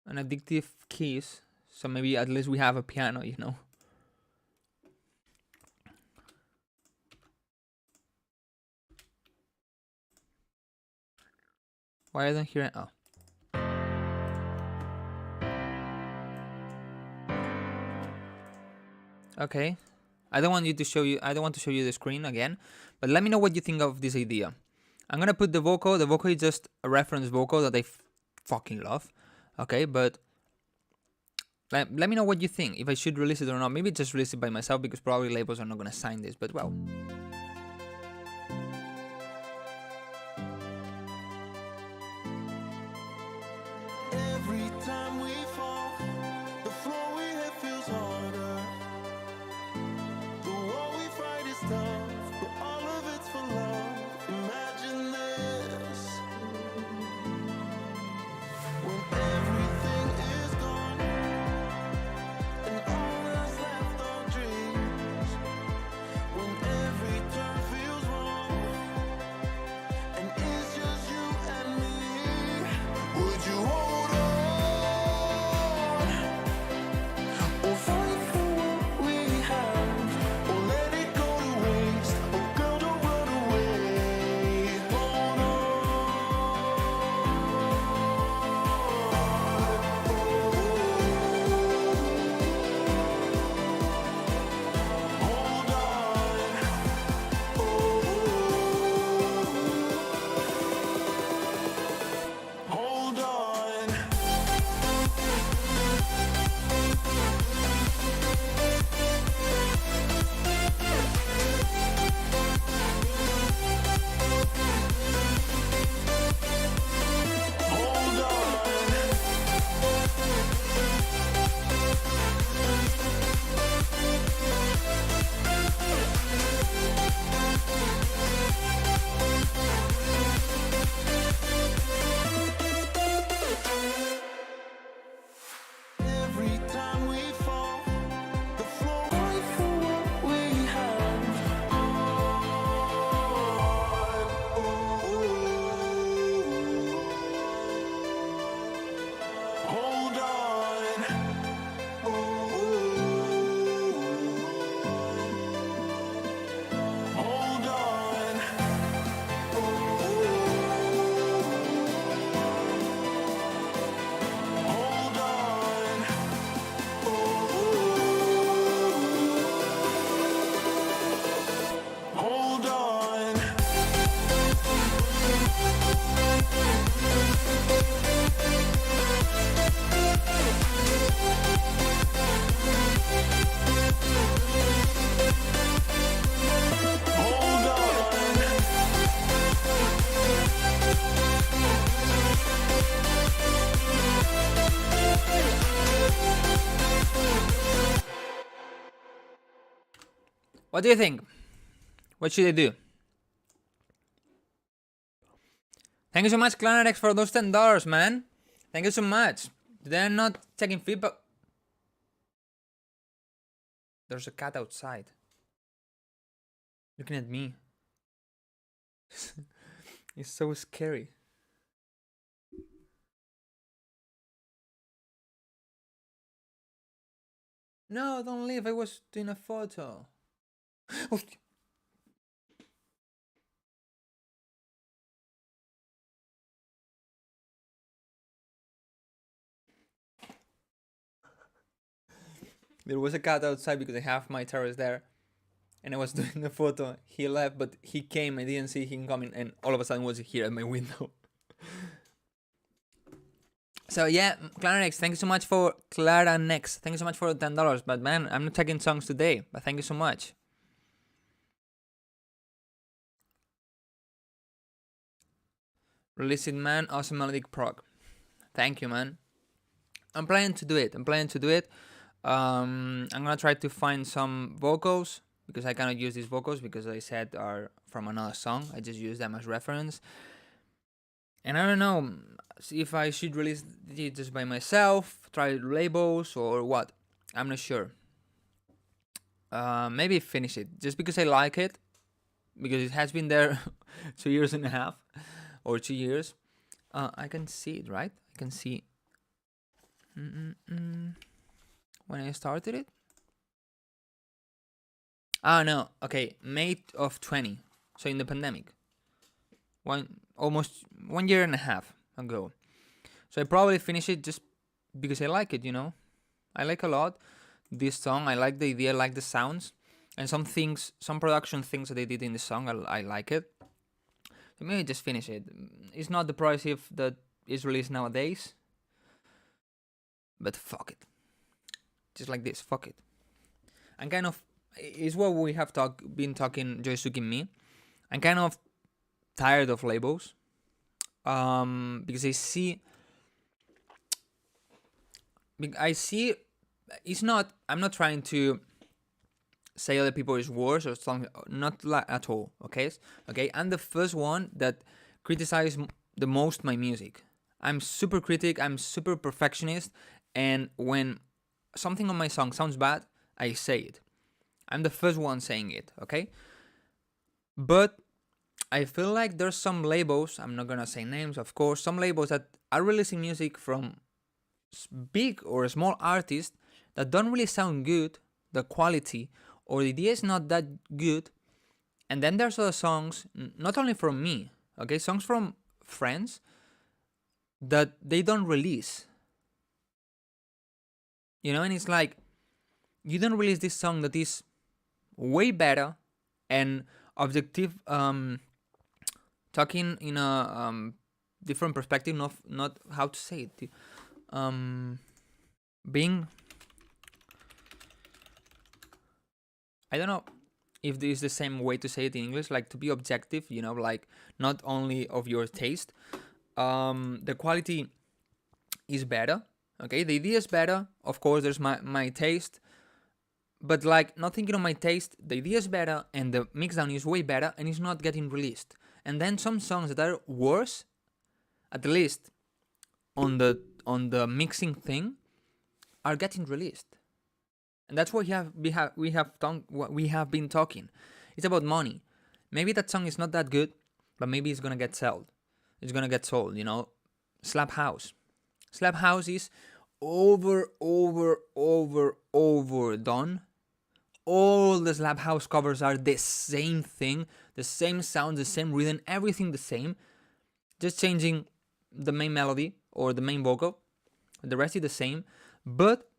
an addictive keys, so maybe at least we have a piano, you know. Why I don't hear it? Oh. Okay. I don't want to show you the screen again, but let me know what you think of this idea. I'm gonna put the vocal. The vocal is just a reference vocal that I fucking love. Okay, but let me know what you think. If I should release it or not. Maybe just release it by myself, because probably labels are not gonna sign this. But well.
Every time we fall, the floor we hit feels harder. The war we fight is tough, but all of it's for love. Imagine this. When everything is gone, and all that's left are dreams. When every
What do you think? What should I do? Thank you so much, Clanarex, for those $10, man. Thank you so much. They're not taking feedback. There's a cat outside. Looking at me. It's so scary. No, don't leave. I was doing a photo. There was a cat outside because I have my terrace there. And I was doing a photo. He left, but he came. I didn't see him coming. And all of a sudden was here at my window. So yeah, Claranex, thank you so much for Claranex. Thank you so much for $10. But man, I'm not taking songs today. But thank you so much. Release it, man. Awesome melodic prog. Thank you, man. I'm planning to do it. I'm gonna try to find some vocals because I cannot use these vocals because I said are from another song. I just use them as reference. And I don't know if I should release it just by myself, try labels or what. I'm not sure. Maybe finish it just because I like it, because it has been there 2.5 years or 2 years. I can see it, right? I can see when I started it. Ah, no. Okay, May of 20. So in the pandemic. Almost 1.5 years ago. So I probably finish it just because I like it, you know. I like a lot this song. I like the idea, I like the sounds. And some production things that they did in the song, I like it. So maybe just finish it. It's not the price if that is released nowadays. But fuck it. Just like this, fuck it. I'm kind of, it's what we have been talking, JoeySuki and me. I'm kind of tired of labels. Because I see, it's not, I'm not trying to say other people is worse or something, not at all, okay? I'm the first one that criticizes the most my music. I'm super critic, I'm super perfectionist, and when something on my song sounds bad, I say it. I'm the first one saying it, okay? But I feel like there's some labels, I'm not gonna say names, of course, some labels that are releasing music from big or small artists that don't really sound good, the quality, or the idea is not that good. And then there's other songs, not only from me, okay, songs from friends that they don't release. You know, and it's like, you don't release this song that is way better and objective, talking in a different perspective, not how to say it, being, I don't know if this is the same way to say it in English, like to be objective, you know, like not only of your taste. The quality is better, okay, the idea is better, of course there's my taste, but like not thinking of my taste, the idea is better and the mixdown is way better and it's not getting released. And then some songs that are worse, at least on the mixing thing, are getting released. And that's what we have been talking. It's about money. Maybe that song is not that good, but maybe it's gonna get sold. It's gonna get sold, you know. Slap House is overdone. All the Slap House covers are the same thing, the same sound, the same rhythm, everything the same. Just changing the main melody or the main vocal. The rest is the same, but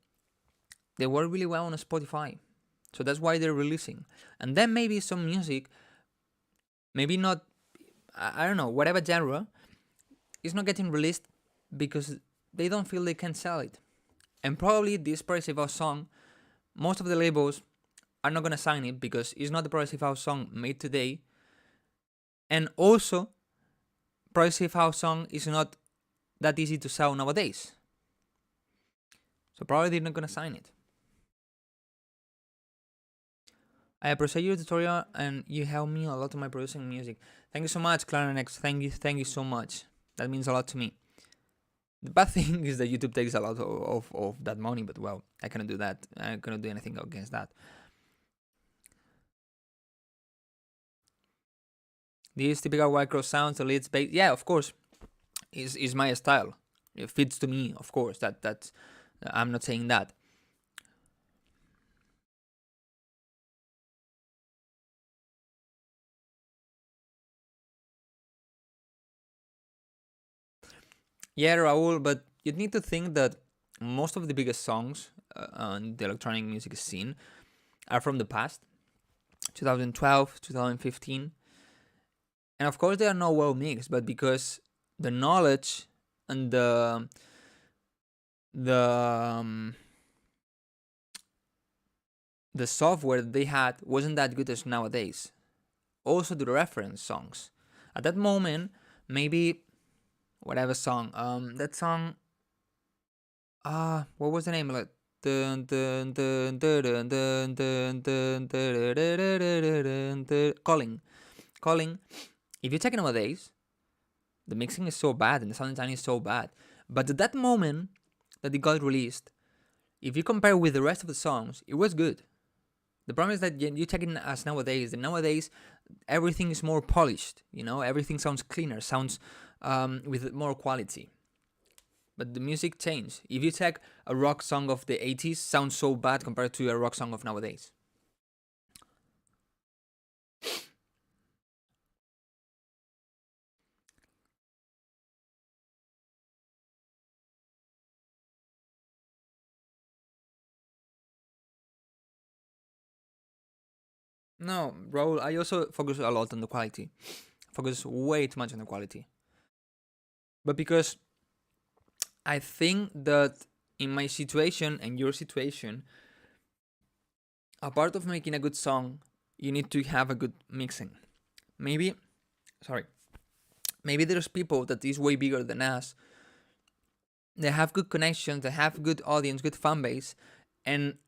they work really well on Spotify. So that's why they're releasing. And then maybe some music, maybe not, I don't know, whatever genre, is not getting released because they don't feel they can sell it. And probably this Progressive House song, most of the labels are not gonna sign it because it's not the Progressive House song made today. And also, Progressive House song is not that easy to sell nowadays. So probably they're not gonna sign it. I appreciate your tutorial and you help me a lot in my producing music. Thank you so much, Clarinex. Thank you so much. That means a lot to me. The bad thing is that YouTube takes a lot of that money, but well, I cannot do that. I cannot do anything against that. These typical Wildcrow sounds, the leads, bass. Yeah, of course, is my style. It fits to me, of course. That's I'm not saying that. Yeah, Raul, but you need to think that most of the biggest songs on the electronic music scene are from the past, 2012, 2015. And of course, they are not well mixed, but because the knowledge and the software they had wasn't that good as nowadays. Also, the reference songs. At that moment, maybe whatever song, that song, what was the name? Like, calling. If you check it nowadays, the mixing is so bad and the sound design is so bad. But at that moment that it got released, if you compare with the rest of the songs, it was good. The problem is that you check it as nowadays, and nowadays everything is more polished. You know, everything sounds cleaner, sounds with more quality. But the music changed. If you check a rock song of the 80s, sounds so bad compared to a rock song of nowadays. No, Raul, I also focus a lot on the quality. Focus way too much on the quality. But because I think that in my situation and your situation, a part of making a good song, you need to have a good mixing. Maybe there's people that is way bigger than us. They have good connections, they have good audience, good fan base, and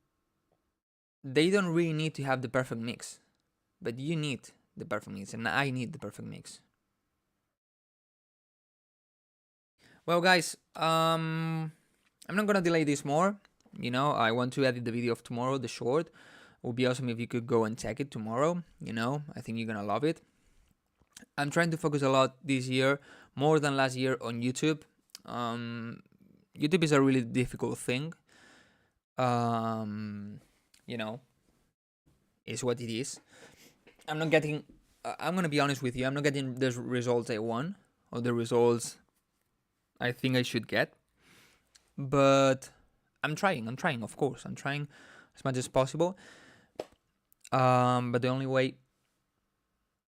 they don't really need to have the perfect mix. But you need the perfect mix, and I need the perfect mix. Well, guys, I'm not gonna delay this more. You know, I want to edit the video of tomorrow, the short. It would be awesome if you could go and check it tomorrow. You know, I think you're gonna love it. I'm trying to focus a lot this year, more than last year, on YouTube. YouTube is a really difficult thing. You know, it's what it is. I'm gonna be honest with you, I'm not getting the results I want, or the results I think I should get. But I'm trying, of course. I'm trying as much as possible. But the only way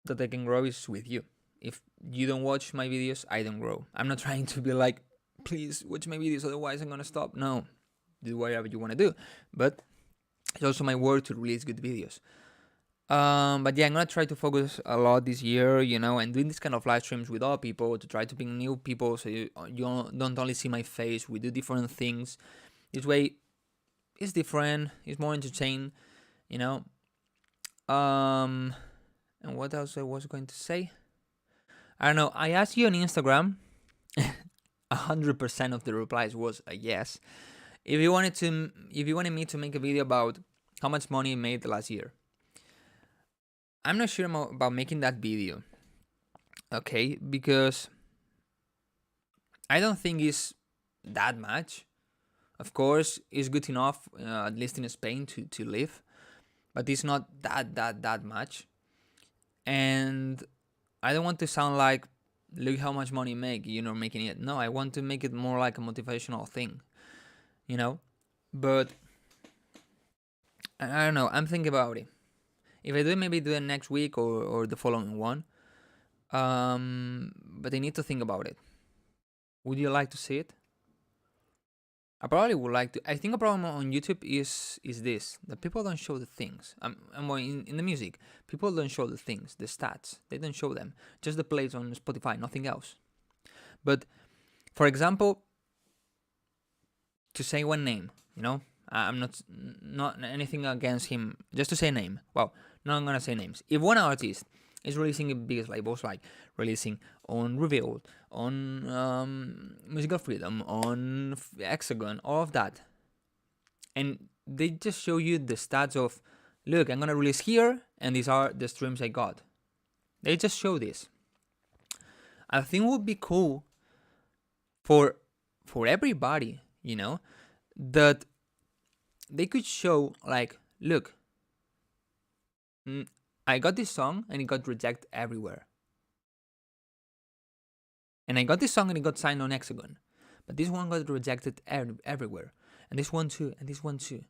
that I can grow is with you. If you don't watch my videos, I don't grow. I'm not trying to be like, please watch my videos, otherwise I'm gonna stop. No, do whatever you want to do. But it's also my work to release good videos. But yeah, I'm gonna try to focus a lot this year, you know, and doing this kind of live streams with other people to try to bring new people, so you don't only see my face. We do different things. This way, it's different. It's more entertaining, you know. And what else I was going to say? I don't know. I asked you on Instagram. 100% of the replies was a yes. If you wanted me to make a video about how much money I made last year. I'm not sure about making that video, okay? Because I don't think it's that much. Of course, it's good enough, at least in Spain, to live, but it's not that much. And I don't want to sound like, look how much money you make, you know, making it. No, I want to make it more like a motivational thing, you know? But I don't know, I'm thinking about it. If I do it, maybe do it next week or the following one. But I need to think about it. Would you like to see it? I probably would like to. I think a problem on YouTube is this, that people don't show the things. In the music, people don't show the things, the stats. They don't show them. Just the plays on Spotify, nothing else. But, for example, to say one name, you know, I'm not anything against him. Just to say a name. Well, not gonna say names. If one artist is releasing in biggest labels, like releasing on Revealed, on Musical Freedom, on Hexagon, all of that, and they just show you the stats of, look, I'm gonna release here, and these are the streams I got. They just show this. I think it would be cool for everybody, you know, that they could show, like, look, I got this song and it got rejected everywhere. And I got this song and it got signed on Hexagon. But this one got rejected everywhere. And this one too, and this one too.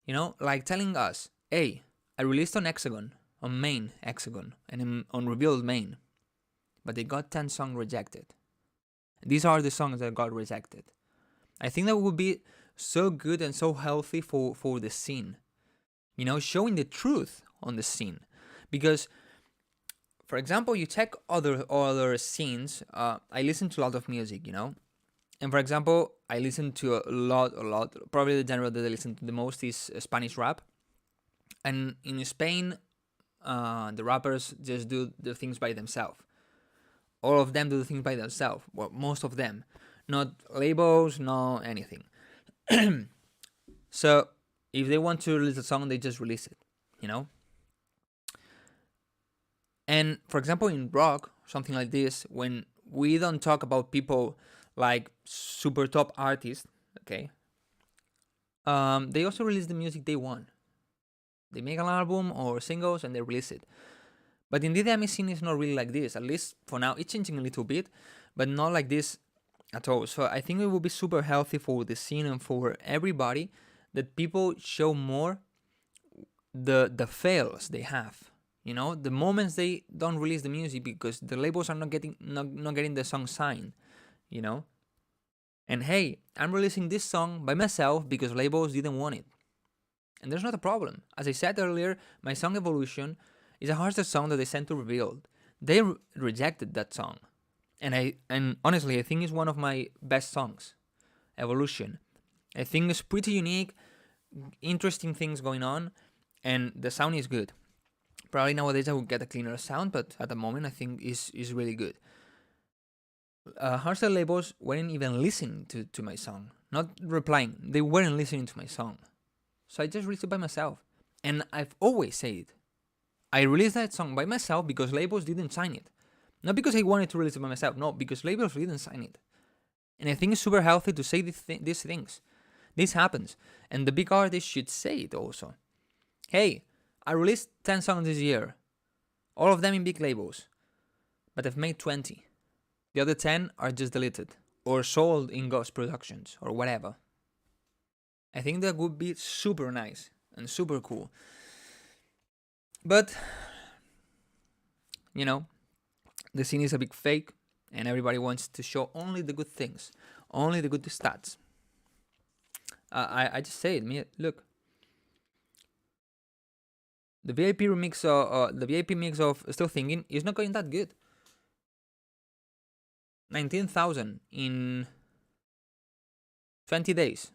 You know, like telling us, hey, I released on Hexagon, on main Hexagon, and on Revealed main. But they got 10 songs rejected. These are the songs that got rejected. I think that would be so good and so healthy for the scene. You know, showing the truth on the scene. Because, for example, you check other scenes. I listen to a lot of music, you know. And for example, I listen to a lot. Probably the genre that I listen to the most is Spanish rap. And in Spain, the rappers just do the things by themselves. All of them do the things by themselves. Well, most of them. Not labels, no anything. So, if they want to release a song, they just release it, you know? And, for example, in rock, something like this, when we don't talk about people like super top artists, okay? They also release the music they want. They make an album or singles and they release it. But in the EDM scene, it's not really like this. At least for now, it's changing a little bit, but not like this at all. So I think it will be super healthy for the scene and for everybody that people show more the fails they have. You know, the moments they don't release the music because the labels are not getting the song signed. You know, and hey, I'm releasing this song by myself because labels didn't want it, and there's not a problem. As I said earlier, my song Evolution is a hardest song that they sent to Revealed. They rejected that song. And honestly, I think it's one of my best songs, Evolution. I think it's pretty unique, interesting things going on, and the sound is good. Probably nowadays I will get a cleaner sound, but at the moment I think is really good. Hardstyle labels weren't even listening to my song, not replying. They weren't listening to my song, so I just released it by myself. And I've always said, I released that song by myself because labels didn't sign it. Not because I wanted to release it by myself, no, because labels didn't sign it. And I think it's super healthy to say these things. This happens. And the big artists should say it also. Hey, I released 10 songs this year. All of them in big labels. But I've made 20. The other 10 are just deleted. Or sold in Ghost Productions. Or whatever. I think that would be super nice. And super cool. But, you know, the scene is a big fake, and everybody wants to show only the good things, only the good stats. I just say it. Look, the VIP mix of Still Thinking is not going that good. 19,000 in 20 days.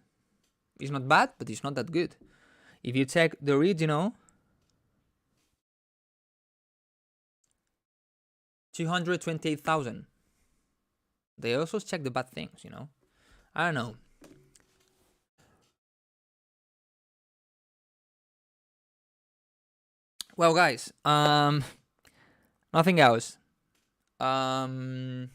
It's not bad, but it's not that good. If you check the original, 228,000. They also check the bad things, you know. I don't know. Well, guys, nothing else. New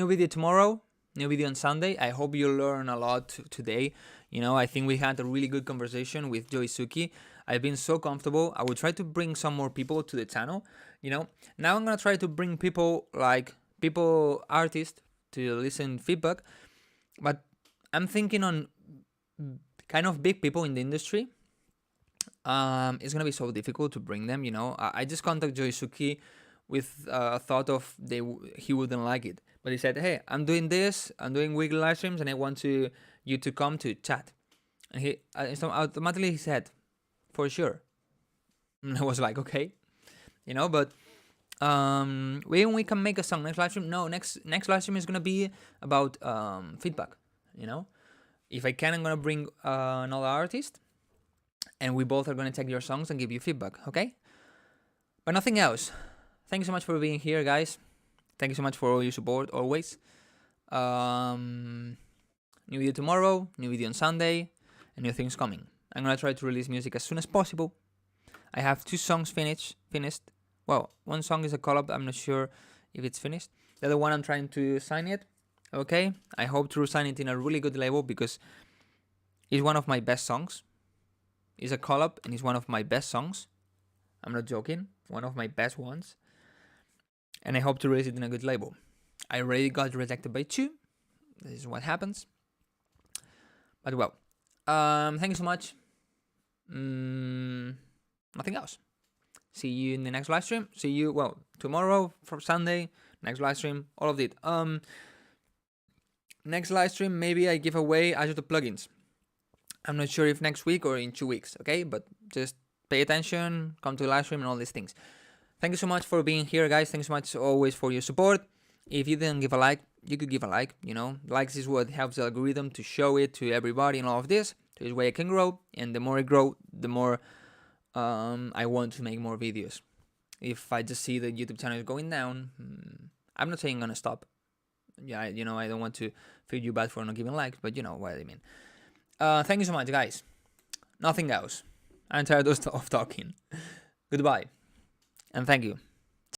video tomorrow. New video on Sunday. I hope you learn a lot today. You know, I think we had a really good conversation with JoeySuki. I've been so comfortable. I will try to bring some more people to the channel. You know, now I'm gonna try to bring artists to listen feedback. But I'm thinking on kind of big people in the industry. It's gonna be so difficult to bring them. You know, I just contacted JoeySuki with a thought of he wouldn't like it. But he said, hey, I'm doing this, I'm doing weekly live streams, and I want you to come to chat. And he automatically he said, for sure. And I was like, okay, you know, but we can make a song next live stream. No, next live stream is gonna be about feedback. you know. If I can, I'm gonna bring another artist, and we both are gonna take your songs and give you feedback, okay? But nothing else. Thank you so much for being here, guys. Thank you so much for all your support, always. New video tomorrow, new video on Sunday, and new things coming. I'm gonna try to release music as soon as possible. I have 2 songs finished. Well, one song is a collab. I'm not sure if it's finished. The other one I'm trying to sign it. Okay, I hope to sign it in a really good label because it's one of my best songs. It's a collab and it's one of my best songs. I'm not joking. One of my best ones. And I hope to release it in a good label. I already got rejected by 2. This is what happens. But well, thank you so much. Nothing else. See you in the next live stream. See you, well, tomorrow for Sunday. Next live stream. All of it. Next live stream, maybe I give away Azure plugins. I'm not sure if next week or in 2 weeks, okay? But just pay attention, come to the live stream and all these things. Thank you so much for being here, guys. Thanks so much always for your support. If you didn't give a like, you could give a like, you know. Likes is what helps the algorithm to show it to everybody and all of this. This way I can grow, and the more I grow, the more I want to make more videos. If I just see the YouTube channel is going down, I'm not saying I'm gonna stop. Yeah, you know, I don't want to feel you bad for not giving likes, but you know what I mean. Thank you so much, guys. Nothing else. I'm tired of talking. Goodbye. And thank you.